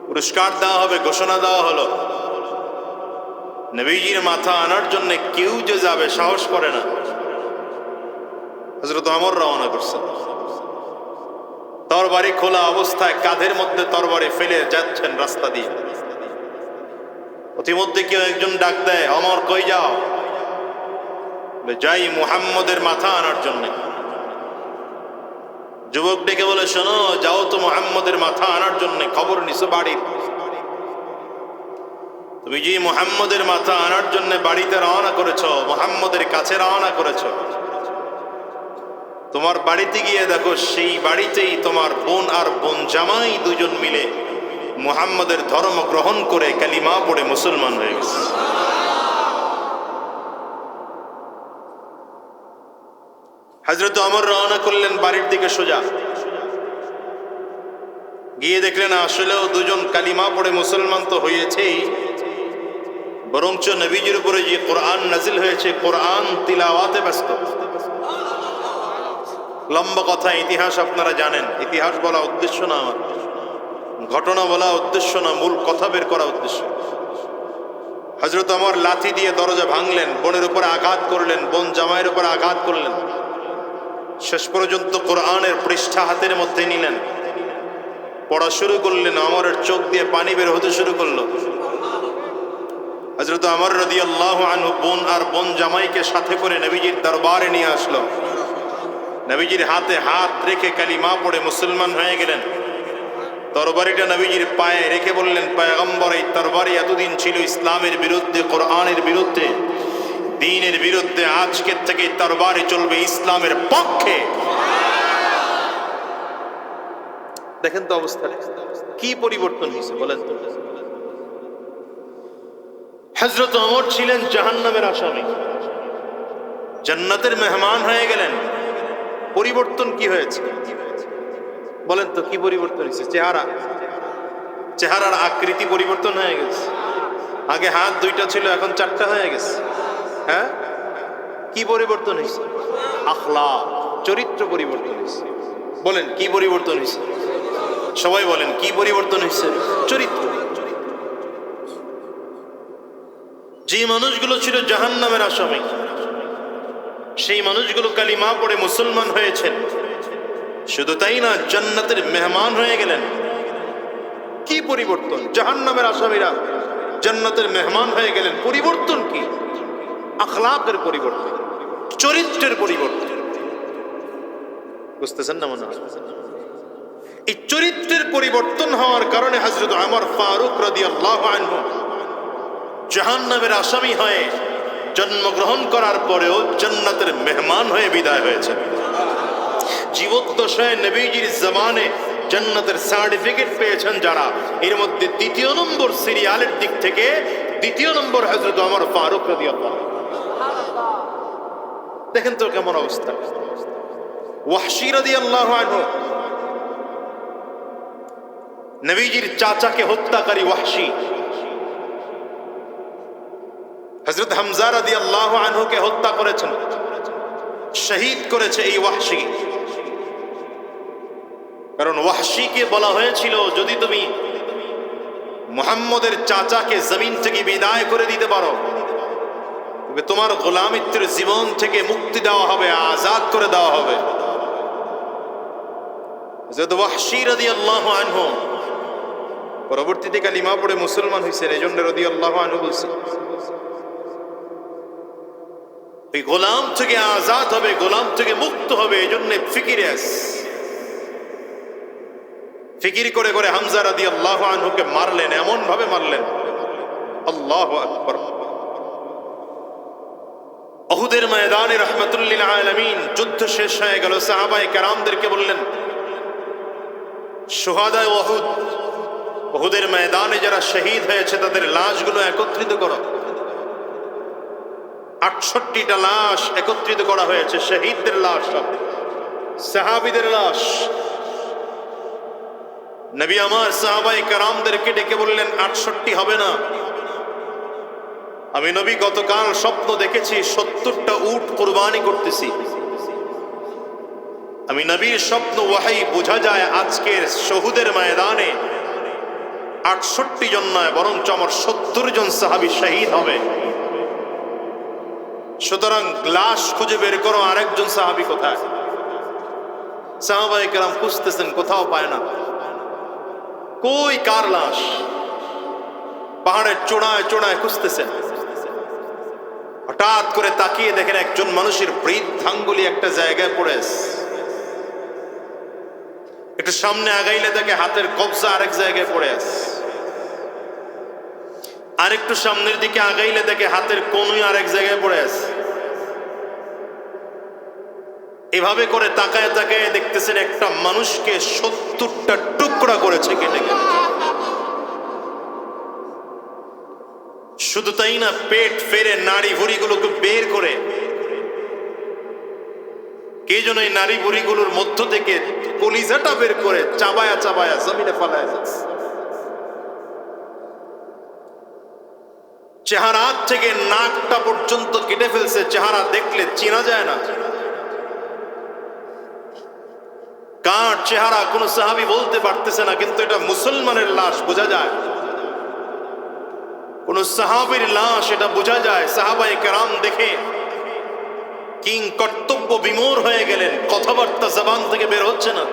পুরস্কার দেওয়া হবে, ঘোষণা দেওয়া হলো। নবীজির মাথা আনার জন্য কেউ যে যাবে সাহস করে না। হযরত ওমর রওনা করছেন, তরবারি খোলা অবস্থায় কাঁধের মধ্যে তরবারি ফেলে যাচ্ছেন রাস্তা দিয়ে। ইতিমধ্যে কেউ একজন ডাক দেয়, ওমর কই যাও? যাই মুহাম্মদের মাথা আনার জন্য। যুবক ডেকে বলে, শোনো, যাও তো মুহাম্মদের মাথা আনার জন্য, খবর নিছো বাড়ির? তুমি যে মুহাম্মদের মাথা আনার জন্য বাড়িতে রওনা করেছো, মুহাম্মদের কাছে রওনা করেছো, তোমার বাড়িতে গিয়ে দেখো সেই বাড়িতেই তোমার বোন আর বোন জামাই দুজন মিলে মুহাম্মদের ধর্ম গ্রহণ করে কালিমা পড়ে মুসলমান হয়ে গেছে। হযরত ওমর রওনা করলেন বাড়ির দিকে সোজা। গিয়ে দেখলেন আসলেও দুজন কালিমা পড়ে মুসলমান তো হয়েছেই, বরঞ্চ নবীজির উপরে যে কোরআন নাজিল হয়েছে, কোরআন তিলাওয়াতে ব্যস্ত। লম্বা কথা, ইতিহাস আপনারা জানেন। ইতিহাস বলা উদ্দেশ্য না আমার, ঘটনা বলা উদ্দেশ্য না, মূল কথা বের করা উদ্দেশ্য। হযরত ওমর লাঠি দিয়ে দরজা ভাঙলেন, বোনের উপরে আঘাত করলেন, বোন জামাইয়ের উপরে আঘাত করলেন। শেষ পর্যন্ত কোরআনের পৃষ্ঠা হাতের মধ্যে নিলেন, পড়া শুরু করলেন। ওমরের চোখ দিয়ে পানি বের হতে শুরু করলো। হযরত ওমর রাদিয়াল্লাহু আনহু বোন আর বোন জামাইকে সাথে করে নবীজির দরবারে নিয়ে আসলো। নবীজির হাতে হাত রেখে কালিমা পড়ে মুসলমান হয়ে গেলেন। তরবারিটা নবীজির পায়ে রেখে বললেন, পয়গম্বর, এই তরবারি এতদিন ছিল ইসলামের বিরুদ্ধে, কোরআনের বিরুদ্ধে, দ্বীনের বিরুদ্ধে। আজকের থেকে তরবারি চলবে ইসলামের পক্ষে। দেখেন তো অবস্থা কি পরিবর্তন হয়েছে, বলেন তো। হযরত ওমর ছিলেন জাহান্নামের আসামি, জান্নাতের মেহমান হয়ে গেলেন। পরিবর্তন কি হয়েছে বলেন তো? কি পরিবর্তন হয়েছে? চেহারার আকৃতি পরিবর্তন হয়ে গেছে। আগে হাত দুইটা ছিল, এখন 4টা হয়ে গেছে। হ্যাঁ, কি পরিবর্তন হয়েছে? আখলাক, চরিত্র পরিবর্তন হয়েছে। বলেন কি পরিবর্তন হয়েছে? সবাই বলেন কি পরিবর্তন হয়েছে? চরিত্র। যে মানুষগুলো ছিল জাহান্নামের আসামি, সেই মানুষগুলো কালিমা পড়ে মুসলমান হয়েছেন। শুধু তাই না, জান্নাতের মেহমান হয়ে গেলেন। কি পরিবর্তন! জাহান্নামের আসামিরা জান্নাতের মেহমান হয়ে গেলেন। পরিবর্তন কি? আখলাকের পরিবর্তন, চরিত্রের পরিবর্তন। বুঝতেছেন না? মনে হয় এই চরিত্রের পরিবর্তন হওয়ার কারণে হযরত ওমর ফারুক রাদিয়াল্লাহু আনহু জাহান্নামের আসামি হয়ে জন্মগ্রহণ করার পরেও জান্নাতের মেহমান হয়ে বিদায় হয়েছেন। জীবদ্দশায় নবীজির জামানে জান্নাতের সার্টিফিকেট পেয়েছেন যারা, এর মধ্যে দ্বিতীয় নম্বর সিরিয়ালের দিক থেকে দ্বিতীয় নম্বর হযরত ওমর ফারুক রাদিয়াল্লাহু আনহু। দেখেন তো কেমন অবস্থা। ওয়াহশী রাদিয়াল্লাহু আনহু, নবীজির চাচাকে হত্যাকারী ওয়াহশী, হযরত হামজা রাদিয়াল্লাহু আনহুকে হত্যা করেছেন, শহীদ করেছে এই ওয়াহশী। কারণ ওয়াহশীকে বলা হয়েছিল, যদি তুমি মুহাম্মদের চাচাকে জমিন থেকে বিদায় করে দিতে পারো, তবে তোমার গোলামিত্বের জীবন থেকে মুক্তি দেওয়া হবে, আজাদ করে দেওয়া হবে। হযরত ওয়াহশী রাদিয়াল্লাহু আনহু পরবর্তীতে কালিমা পড়ে মুসলমান হয়েছেন। এজন্য রাদিয়াল্লাহু আনহু বলছেন, এই গোলাম থেকে আজাদ হবে, গোলাম থেকে মুক্ত হবে। এই জন্য ফিকির করে করে হামজা রাদিয়াল্লাহু আনহুকে মারলেন, এমন ভাবে মারলেন, আল্লাহু আকবার। উহুদের ময়দানে রাহমাতুল লিল আলামিন যুদ্ধ শেষ হয়ে গেল। সাহাবায়ে কেরামদেরকে বললেন, শুহাদায়ে উহুদ, উহুদের ময়দানে যারা শহীদ হয়েছে তাদের লাশগুলো একত্রিত করো। 68টা লাশ একত্রিত করা হয়েছে, শহীদদের লাশ, সব সাহাবীদের লাশ। নবী আমার সাহাবায়ে কেরামদেরকে ডেকে বললেন, 68 হবে না। আমি নবী গতকাল স্বপ্ন দেখেছি 70টা উট কুরবানি করতেছি। আমি নবীর স্বপ্ন ওয়াহী, বোঝা যায় আজকের শহুদের ময়দানে 68 জন নয়, বরঞ্চ আমার 70 জন সাহাবী শহীদ হবে। সুতরাং লাশ খুঁজে বের করো, আরেকজন সাহাবী কোথায়? সাহাবায়ে কেরাম খুঁজতেছেন, কোথাও পায় না। কই কার লাশ? পাহাড়ের চূড়ায় চূড়ায় খুঁজতেছেন। হঠাৎ করে তাকিয়ে দেখেন একজন মানুষের বৃদ্ধাঙ্গুলি একটা জায়গায় পড়ে আছে। একটু সামনে আগাইলে দেখে হাতের কবজা আরেক জায়গায় পড়ে আছে। আরেকটু সামনের দিকে আগাইলে দেখে হাতের কনুই আরেক জায়গায় পড়ে আছে। এভাবে করে তাকায় তাকায় দেখতেছেন একটা মানুষকে 70টা টুকরা করেছে কেটে কেটে। শুধু তাই না, পেট ফেরে নাড়ি ভুঁড়িগুলোকে বের করে কে যেন এই নাড়ি ভুঁড়িগুলোর মধ্য থেকে কলিজাটা বের করে চাবায়া চাবায়া জমিনে ফালায় যাচ্ছে। চেহারা থেকে নাকটা পর্যন্ত কেটে ফেলছে, চেহারা দেখলে চেনা যায় না। কার চেহারা কোন সাহাবী বলতে পারতেছে না, কিন্তু এটা মুসলমানের লাশ বোঝা যায়। কোন সাহাবীর লাশ এটা বোঝা যায়। সাহাবায়ে কেরাম দেখে কিং কর্তব্য বিমূঢ় হয়ে গেলেন, কথাবার্তা জবান থেকে বের হচ্ছে না।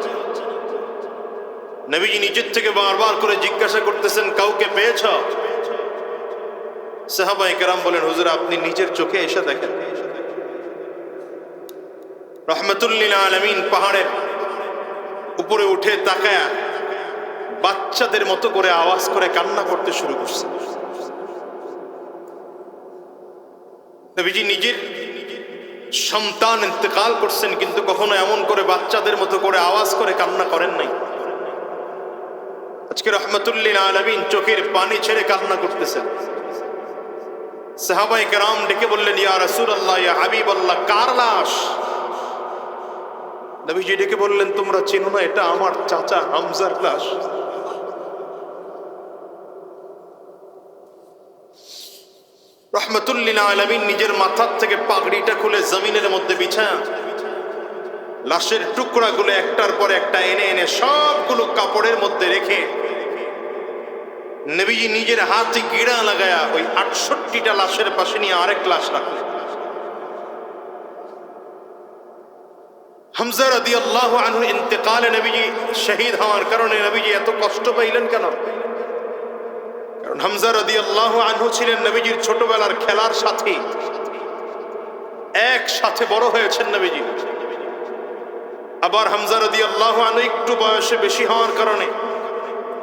নবীজি নিজের থেকে বারবার করে জিজ্ঞাসা করতেছেন, কাউকে পেয়েছ? সাহাবায়ে কেরাম বলেন, হুজুর আপনি নিজের চোখে এসে দেখেন। রাহমাতুল লিল আলামিন পাহাড়ের উপরে উঠে তাকায়া বাচ্চাদের মতো করে আওয়াজ করে কান্না করতে শুরু করছে। নবীজি নিজের সন্তান ইন্তেকাল করছেন, কিন্তু কখনো এমন করে বাচ্চাদের মতো করে আওয়াজ করে কান্না করেন নাই। আজকে রাহমাতুল লিল আলামিন চোখের পানি ছেড়ে কান্না করতেছেন। সাহাবায়ে কেরাম ডেকে বললেন, ইয়া রাসূলুল্লাহ, ইয়া হাবিবাল্লাহ, কার লাশ? নবীজি ডেকে বললেন, তোমরা চেনো না, এটা আমার চাচা হামজার লাশ। রহমতুল্লিল আলামিন নিজের মাথার থেকে পাগড়িটা খুলে জমিনের মধ্যে বিছায়া লাশের টুকরাগুলো একটার পর একটা এনে এনে সবগুলো কাপড়ের মধ্যে রেখে নবীজি নিজের হাতে গিড়া লাগায়া ওই 68টা লাশের পাশে নিয়ে আরেক লাশ রাখলেন। হামজা রাদিয়াল্লাহু আনহু ইন্তেকালে নবীজি শহীদ হওয়ার কারণে নবীজি এত কষ্ট পাইলেন কেন? কারণ হামজা রাদিয়াল্লাহু আনহু ছিলেন নবীজির ছোটবেলার খেলার সাথী, একসাথে বড় হয়েছেন নবীজি। আবার হামজা রাদিয়াল্লাহু আনহু একটু বয়সে বেশি হওয়ার কারণে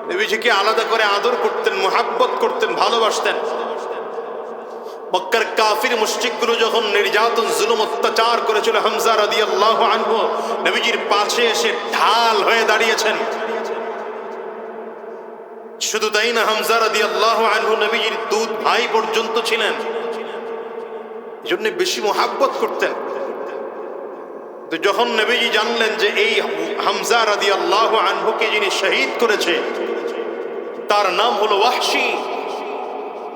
নবীজিকে আলাদা করে আদর করতেন, মুহাব্বত করতেন, ভালোবাসতেন। মক্কার কাফির মুশরিকগুলো যখন নির্যাতন জুলুম অত্যাচার করেছিল, হামজা রাদিয়াল্লাহু আনহু নবীজির পাশে এসে ঢাল হয়ে দাঁড়িয়েছেন। শুধু তাই না, হামজা রাদিয়াল্লাহু আনহু নবীজির দুধ ভাই পর্যন্ত ছিলেন, এজন্য বেশি মুহাব্বত করতেন। তো যখন নবীজি জানলেন যে এই হামজা রাদিয়াল্লাহু আনহুকে যিনি শহীদ করেছে তার নাম হলো ওয়াহশী,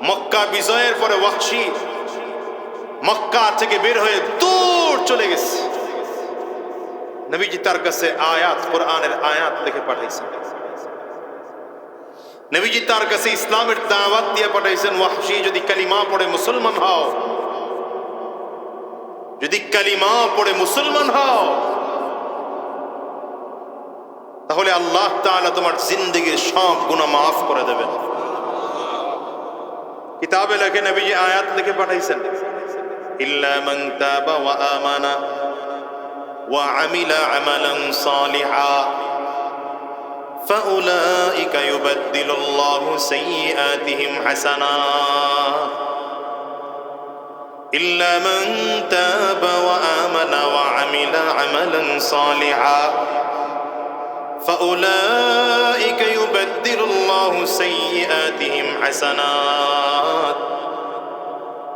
মক্কা বিজয়ের পরে ওয়াহশী মক্কা থেকে বের হয়ে দূর চলে গেছে। নবীজি তার কাছে আয়াত, কোরআনের আয়াত লিখে পাঠাইছেন। নবীজি তার কাছে ইসলামের দাওয়াত দিয়ে পাঠাইছেন, ওয়াহশী যদি কালিমা পড়ে মুসলমান হও, যদি কালিমা পড়ে মুসলমান হও, তাহলে আল্লাহ তাআলা তোমার জিন্দেগীর সব গুনাহ মাফ করে দেবেন। কিতাবে লেখে নবীজি আয়াত লিখে পাঠাইছেন, ইল্লা মান তাবা ওয়া আমানা ওয়া আমিলা আমালান সালিহা ফাউলাইকা ইউবাদদিলুল্লাহু সাইয়্যাতিহিম হাসানাত। ইল্লা মান তাবা ওয়া আমানা ওয়া আমিলা আমালান সালিহা فأولئك يبدل الله سيئاتهم حسنات।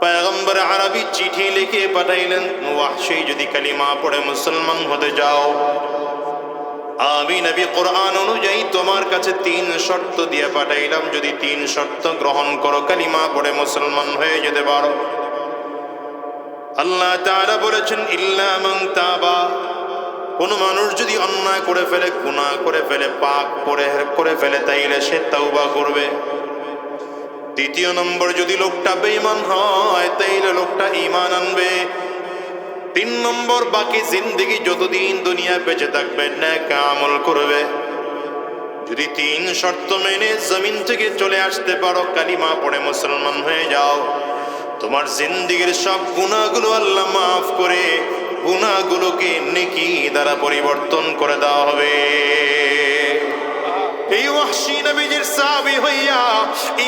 পয়গম্বর আরবি চিঠি লিখে পাঠাইলেন, ওয়াহশী যদি কালিমা পড়ে মুসলমান হতে যাও, আমি নবী কোরআন অনুযায়ী তোমার কাছে 3 শর্ত দিয়ে পাঠাইলাম, যদি 3 শর্ত গ্রহণ করো কালিমা পড়ে মুসলমান হয়ে যেতে পারো। আল্লাহ তাআলা বলেছেন, ইল্লা মান তাবা, কোন মানুষ যদি অন্যায় করে ফেলে, গুনাহ করে ফেলে, পাপ করে ফেলে, তাইলে সে তওবা করবে। দ্বিতীয় নম্বর, যদি লোকটা বেঈমান হয় তাইলে লোকটা ঈমান আনবে। 3 নম্বর, বাকি জিন্দেগি যতদিন দুনিয়া বেঁচে থাকবে নেক আমল করবে। যদি 3 শর্ত মেনে জমিন থেকে চলে আসতে পারো, কালিমা পড়ে মুসলমান হয়ে যাও, তোমার জিন্দেগির সব গুনাহগুলো আল্লাহ মাফ করে গুনাহগুলোকে নেকি দ্বারা পরিবর্তন করে দেওয়া হবে। এই ওয়াহশী নবীজির সাহাবী হইয়া,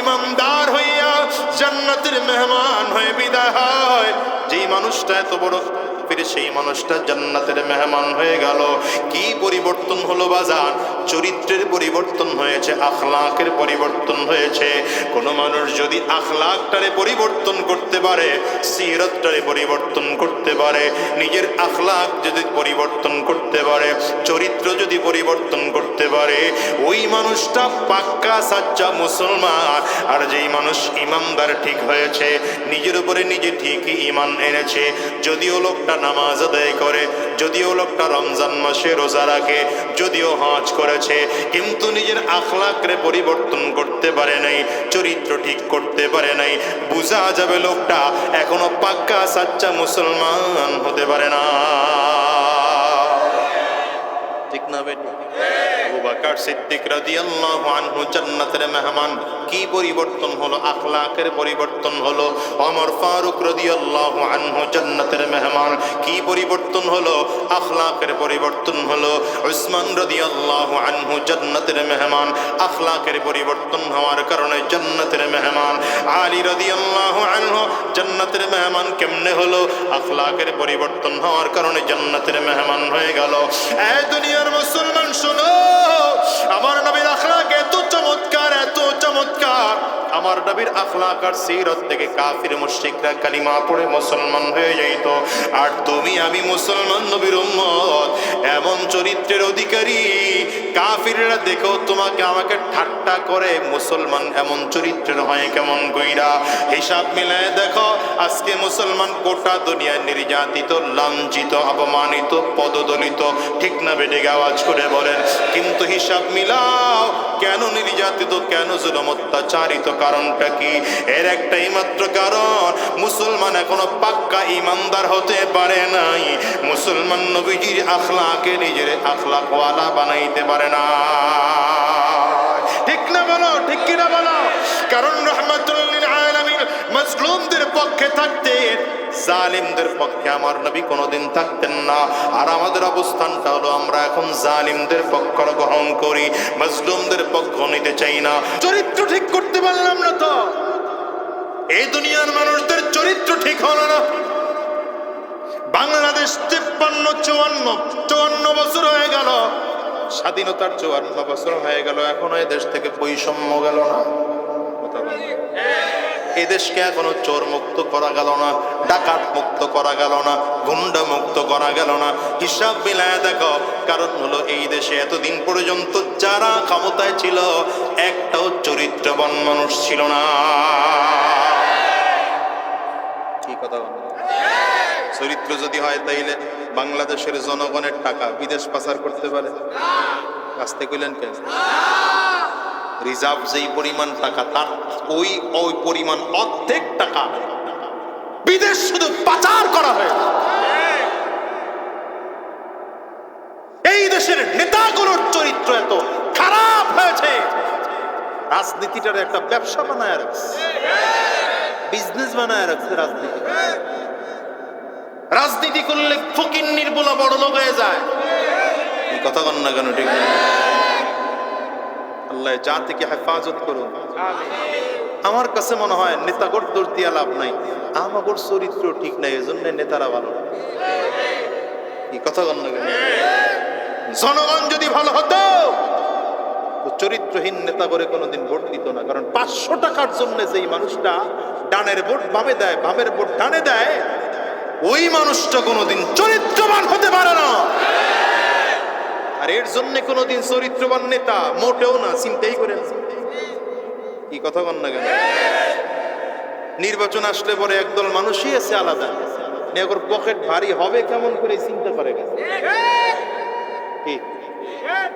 ইমানদার হইয়া, জান্নাতের মেহমান হয়ে বিদায় হয়। যেই মানুষটা এত বড় সেই মানুষটা জান্নাতের মেহমান হয়ে গেল। কি পরিবর্তন হলো বাজার? চরিত্রের পরিবর্তন হয়েছে, আখলাকের পরিবর্তন হয়েছে। কোন মানুষ যদি আখলাকটারে পরিবর্তন করতে পারে, সিরাতটারে পরিবর্তন করতে পারে, নিজের আখলাক যদি পরিবর্তন করতে পারে, চরিত্র যদি পরিবর্তন করতে পারে, ওই মানুষটা পাক্কা সাচ্চা মুসলমান। আর যেই মানুষ ইমানদার ঠিক হয়েছে, নিজের উপরে নিজে ঠিকই ইমান এনেছে, যদিও লোকটা নামাজ আদায় করে, যদিও লোকটা রমজান মাসে রোজা রাখে, যদিও হজ করেছে, কিন্তু নিজের আখলাকরে পরিবর্তন করতে পারে নাই, চরিত্র ঠিক করতে পারে নাই, বুঝা যাবে লোকটা এখনো পাক্কা সাচ্চা মুসলমান হতে পারে না। ঠিক না বেটি? আবু বকর সিদ্দিক রাদিয়াল্লাহু আনহু জান্নাতের মেহমান। কি পরিবর্তন হলো? আখলাকের পরিবর্তন হলো। ওমর ফারুক রাদিয়াল্লাহু আনহু জান্নাতের মেহমান। কি পরিবর্তন হলো? আখলাকের পরিবর্তন হলো। উসমান রাদিয়াল্লাহু আনহু জান্নাতের মেহমান। আখলাকের পরিবর্তন হওয়ার কারণে জান্নাতের মেহমান। আলী রাদিয়াল্লাহু আনহু জান্নাতের মেহমান কেমনে হলো? আখলাকের পরিবর্তন হওয়ার কারণে জান্নাতের মেহমান হয়ে গেল। এই দুনিয়ার মুসলমান শোনো, আমার নবীর আখলাক এত চমৎকার, এত চমৎকার, আমার নবীর আখলাক আর সিরত থেকে কাফির মুশরিকরা কালিমা পড়ে মুসলমান হয়ে যাইত। আর তুমি আমি মুসলমান নবীর উম্মত, এমন চরিত্রের অধিকারী, কাফিররা দেখো তোমাকে আমাকে ঠাট্টা করে, মুসলমান এমন চরিত্রের হয় কেমন কইরা? হিসাব মিলায় দেখো, আজকে মুসলমান গোটা দুনিয়ায় নির্যাতিত, লাঞ্ছিত, অপমানিত, পদদলিত, ঠিক না বেটে আওয়াজ করে বলেন। কিন্তু হিসাব মিলাও, কেন নির্যাতিত, কেন জুলুম অত্যাচারিত, কারণটা কি? এর একটাই মাত্র কারণ, মুসলমান এখনো পাক্কা ইমানদার হতে পারে নাই। মুসলমান নবীজির আখলাকে নিজের আখলাকওয়ালা বানাইতে পারে না। ঠিক না বলো, ঠিক কিনা বলো? কারণ রাহমাতুল লিল আলামিন মাজলুমদের পক্ষে থাকতেন, জালিমদের পক্ষে আমার নবী কোনোদিন থাকতেন না। আর আমাদের অবস্থানটা হলো, আমরা এখন জালিমদের পক্ষ গ্রহণ করি, মাজলুমদের পক্ষ নিতে চাই না। চরিত্র ঠিক করতে পারলাম না তো, এই দুনিয়ার মানুষদের চরিত্র ঠিক হলো না। বাংলাদেশ 53-54 বছর হয়ে গেল, স্বাধীনতার 54 বছর হয়ে গেল, এখনো এদেশ থেকে বৈষম্য গেল না। এদেশকে এখনো চোর মুক্ত করা গেল না, ডাকাত মুক্ত করা গেল না, গুন্ডা মুক্ত করা গেল না। হিসাব মিলায় দেখো, কারণ হলো এই দেশে এতদিন পর্যন্ত যারা ক্ষমতায় ছিল, একটাও চরিত্রবান মানুষ ছিল না। কি কথা বল? চরিত্র যদি হয়, তাইলে বাংলাদেশের জনগণের টাকা বিদেশ পাচার করতে পারে? আসতে কইলেন কেন? রিজার্ভ যেই পরিমাণ টাকা, তার ওই পরিমাণ অর্ধেক টাকা বিদেশ শুধু পাচার করা হয়। এই দেশের নেতাগুলোর চরিত্র এত খারাপ হয়েছে, রাজনীতিটার একটা ব্যবসা বানায় রাখছে, বিজনেস বানায় রাখছে। রাজনীতি করলে ফকিন্নির বলা বড় লোক হয়ে যায়। এই কথা কন না কেন? ঠিক না? আল্লাহ জাতিকে হেফাজত করুন। আমার কাছে মনে হয় নেতাগর দোষ দিয়া লাভ নাই, আমাগর চরিত্র ঠিক নাই, এজন্য নেতারা ভালো। এই কথা কন না কেন? জনগণ যদি ভালো হতো, চরিত্রহীন নেতা করে কোনোদিন ভোট দিত না। কারণ 500 টাকার জন্য যেই মানুষটা ডানের ভোট বামে দেয়, বামের ভোট ডানে দেয়, ওই মানুষটা কোনোদিন চরিত্রবান হতে পারে না। আর এর জন্য কোনোদিন চরিত্রবান নেতা মোটেও না, চিন্তাই করে। কি কথা বল না কেন? নির্বাচন আসলে পরে একদল মানুষই আছে আলাদা, ওর পকেট ভারী হবে কেমন করে চিন্তা করে গেছে।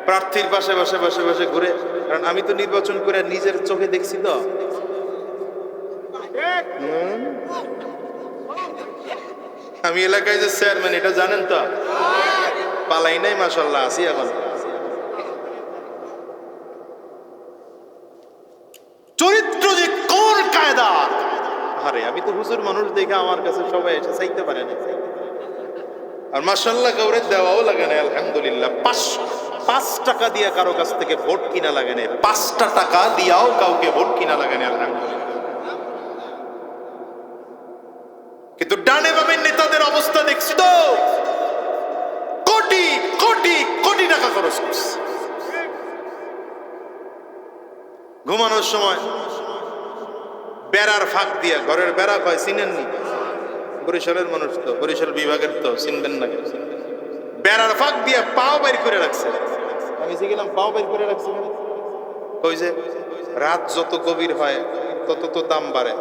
প্রার্থীর পাশে বসে বসে বসে ঘুরে। কারণ আমি তো নির্বাচন করে নিজের চোখে দেখছি তো। আমি এলাকায় যে চেয়ারম্যান, এটা জানেন তো? পালাই নাই, মাশাআল্লাহ, আছি এখন। চরিত্র যে কোন কায়দা! আরে আমি তো হুজুর মানুষ দেখে আমার কাছে সবাই এসে চাইতে পারে না। আর মাশাআল্লাহ কাউরে দেওয়াও লাগে না, আলহামদুলিল্লাহ। 5 টাকা দিয়ে কারো কাছ থেকে ভোট কিনা লাগে না, 5টা টাকা দিয়াও কাউকে ভোট কিনা লাগে না, আলহামদুলিল্লাহ। কিন্তু ডানে বামে নেতাদের অবস্থা দেখছি তো, কোটি কোটি কোটি টাকা খরচ করছে। ঘুমানোর সময় বেড়ার ফাঁক দিয়া, ঘরের বেড়া কয় চিনেননি? বরিশালের মানুষ তো, বরিশাল বিভাগের তো, চিনবেন না? বেড়ার ফাঁক দিয়া পাও বের করে রাখছে। আমি শিখলাম পাও বের করে রাখছে। ওই যে রাত যত গভীর হয় তত তো দাম বাড়ে।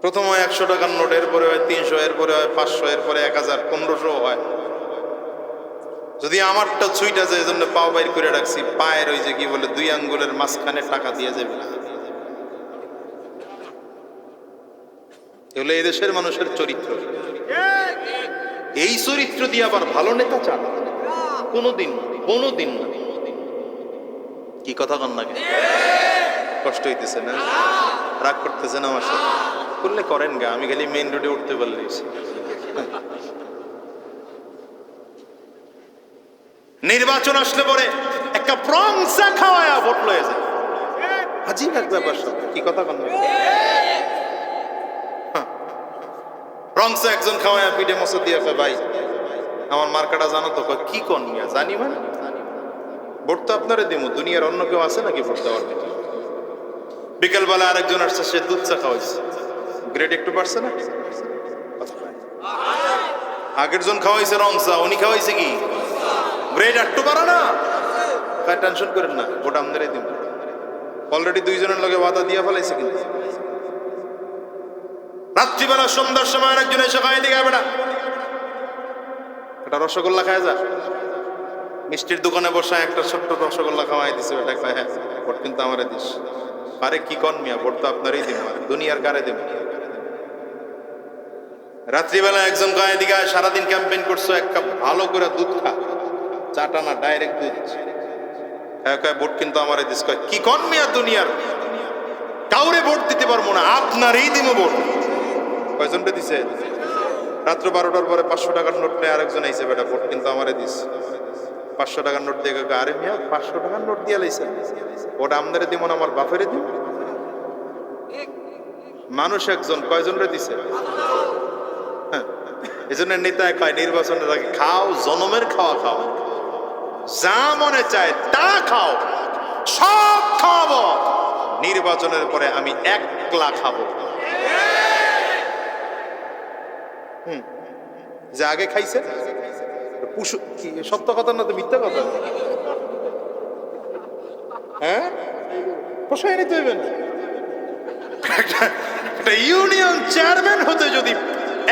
প্রথম হয় 100 টাকার নোট, এরপরে হয় 300, এরপরে হয় 500, এরপরে 1000, 1500 হয়। যদি আমারটা ছুইটা যায়, এজন্য পাও বাইর করে রাখছি। পায়ের ওই যে কি বলে 2 আঙ্গুলের মাঝখানে টাকা দিয়ে যাবে। এগুলো এই দেশের মানুষের চরিত্র। এই চরিত্র দিয়ে আবার ভালো নেতা চান? কোনোদিন কোনোদিন না। কি কথা কন না? কষ্ট হইতেছে না? রাগ করতেছে না আমার সাথে? করলে করেন গা, আমি খালি মেইন রোডে উঠতে পারলে। নির্বাচন আসলে পরে একটা প্রংসা খাওয়ায়া ভোট লয়ে যায়। আজীব এক ব্যাপার সব। কি কথা কন না? প্রংসা একজন খাওয়ায়া পিঠে মশা দিয়ে কয়, ভাই আমার মার্কাটা জানো তো? কি কন মিয়া? জানি মানে ভোট তো আপনারে দিমু, দুনিয়ার অন্য কেউ আছে নাকি ভোট দেওয়ার? বিকেলবেলা আরেকজন আসছে, সে দুধ চা খাওয়াইছে, গ্রেড একটু বাড়ছে না? আগের জন খাওয়াইছে রং চা, উনি খাওয়াইছে কি গ্রেড একটু বাড়া না? টেনশন করেন না, ওটা আমাদের দিন অলরেডি দুইজনের লগে ওয়াদা দিয়া ফেলাইছে। কিন্তু রাত্রিবেলা সন্ধ্যার সময় আরেকজন এসে খাওয়াই দিকে বেটা একটা রসগোল্লা খায় যা। মিষ্টির দোকানে বসা একটা ছোট্ট রসগোল্লা খাওয়াই দিছে, ওটা খায়। হ্যাঁ, ভোট কিন্তু আমারে দিস। আরে কি কন মিয়া, ভোট তো আপনারই দিব, দুনিয়ার কারে দেব? রাত্রিবেলা একজন গায়ে দিকে সারাদিন ক্যাম্পেইন করছো, এক কাপ ভালো করে দুধ খা, চাটা না, ডাইরেক্ট দুধ। ভোট কিন্তু আমারে দিস। কি কন মিয়া, দুনিয়ার কাউরে ভোট দিতে পারবো না, আপনারই দিব ভোট। কয়জনটা দিছে? রাত্র 12টার পরে 500 টাকার নোট নেই আরেকজন আইছে, বেটা ভোট কিন্তু আমারে দিস। 500 টাকার নোট দিয়ে আরে মিয়া 500 টাকার নোট দিয়ে লাইছে, ওটা আমাদের দিব না, আমার বাপেরে দিব। মানুষ একজন, কয়জনরে দিছে? হ্যাঁ, এই জন্য নেতা কয় নির্বাচনে থাকে খাও, জনমের খাওয়া খাও, যা মনে চায় তা খাও, সব খাওয়াবো, নির্বাচনের পরে আমি একলা খাবো। যে আগে খাইছে কি সত্য কথা না তো মিথ্যা কথা? হ্যাঁ, পোষায় নিতে হইবে না। একটা ইউনিয়ন চেয়ারম্যান হতে যদি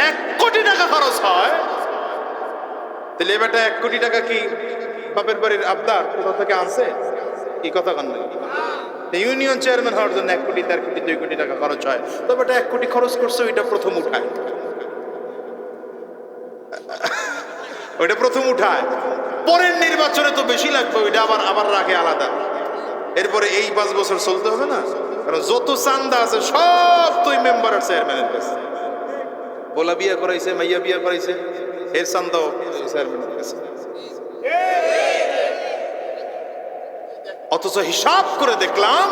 1 কোটি টাকা খরচ হয়, তাহলে এবারটা 1 কোটি টাকা কি বাপের বাড়ির আবদার কোথা থেকে আনছে? কি কথা কান না? ইউনিয়ন চেয়ারম্যান হওয়ার জন্য 1 কোটি 4 কোটি 2 কোটি টাকা খরচ হয়, তবে এটা 1 কোটি খরচ করছে, ওইটা প্রথম উঠায়, ওইটা প্রথম উঠায়। পরের নির্বাচনে তো বেশি লাগবে, ওইটা আবার রাখে আলাদা। এরপরে এই 5 বছর চলতে হবে না, কারণ যত চান্দা আছে সব তুই মেম্বার আর চেয়ারম্যানের কাছে। বলা বিয়া করাইছে, মাইয়া বিয়া করাইছে, এর চান্দাও চেয়ারম্যানের কাছে। অথচ হিসাব করে দেখলাম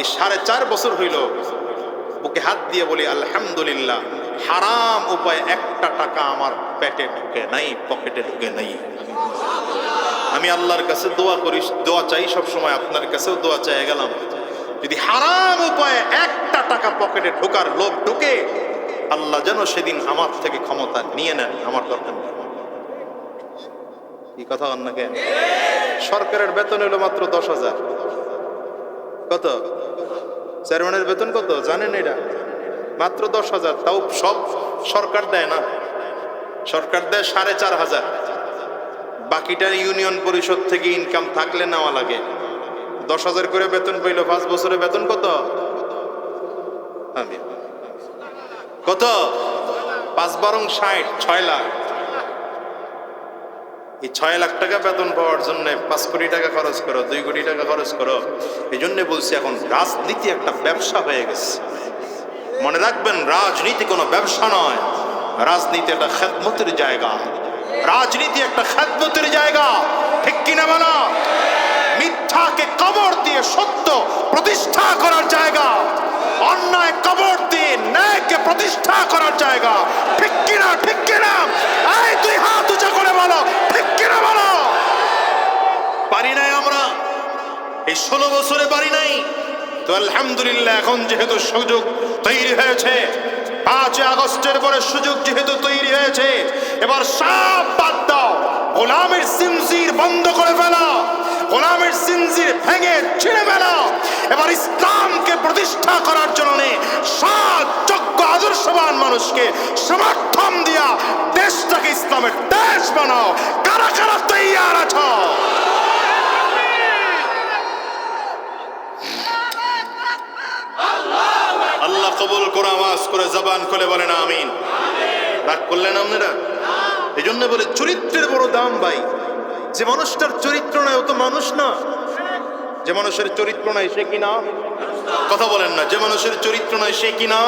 এই 4.5 বছর হইল, বুকে হাত দিয়ে বলি আলহামদুলিল্লাহ, হারাম উপায় একটা টাকা আমার পেটে ঢুকে নাই, পকেটে ঢুকে নাই। আমি আল্লাহর কাছে দোয়া করি, দোয়া চাই সব সময়, আপনার কাছেও দোয়া চাই গেলাম, যদি হারাম উপায়ে একটা টাকা পকেটে ঢোকার লোভ ঢুকে, আল্লাহ যেন সেদিন আমার থেকে ক্ষমতা নিয়ে নেন, আমার দরকার নেই। কি কথা অন্যকে? সরকারের বেতন হলো মাত্র 10,000। কত? চেয়ারম্যানের বেতন কত জানেন? এটা মাত্র 10,000। তাও সব সরকার দেয় না, সরকার দেয় 4,500। বাকিটা ইউনিয়ন পরিষদ থেকে ইনকাম থাকলে নেওয়া লাগে। 10,000 করে বেতন পাইল, 5 বছরে বেতন কত? আমি কত? 5 বারং 60, 6 লাখ। এই 6 লাখ টাকা বেতন পাওয়ার জন্য 5 কোটি টাকা খরচ করো, 2 কোটি টাকা খরচ করো। এই জন্য বলছি এখন রাজনীতি একটা ব্যবসা হয়ে গেছে। মনে রাখবেন, রাজনীতি কোনো ব্যবসা নয়, রাজনীতি একটা খেদমতের জায়গা। রাজনীতি একটা খেদমতের জায়গা, ঠিক কিনা বলো? মিথ্যাকে কবর দিয়ে সত্য প্রতিষ্ঠা করার জায়গা, অন্যায় কবর দিয়ে ন্যায়কে প্রতিষ্ঠা করার জায়গা, ঠিক কিনা? ঠিক কিনা? এই তুই হাত উঁচা করে বলো, ঠিক কিনা বলো? পারি নাই আমরা, এই 16 বছরে পারি নাই তো আলহামদুলিল্লাহ। এখন যেহেতু সুযোগ তৈরি হয়েছে, 5 আগস্টের পরে সুযোগ যেহেতু তৈরি হয়েছে, এবার সব বাদ দাও, গোলামের জিনজির বন্ধ করে ফেলা, গোলামের জিনজির ভেঙে ছিঁড়ে ফেলা। এবার ইসলামকে প্রতিষ্ঠা করার জন্য সৎ, যোগ্য, আদর্শবান মানুষকে সমর্থন দিয়া দেশটাকে ইসলামের দেশ বানাও। কারা কারা তৈয়ার আছো? আল্লাহ কবুল করে, আওয়াজ করে জবান খুলে বলেন আমিন। রাগ করলেন আপনারা? এই জন্য বলে চরিত্রের বড় দাম ভাই। যে মানুষটার চরিত্র নাই ও তো মানুষ না। যে মানুষের চরিত্র নাই সে কি না? কথা বলেন না। যে মানুষের চরিত্র নাই সে কি না?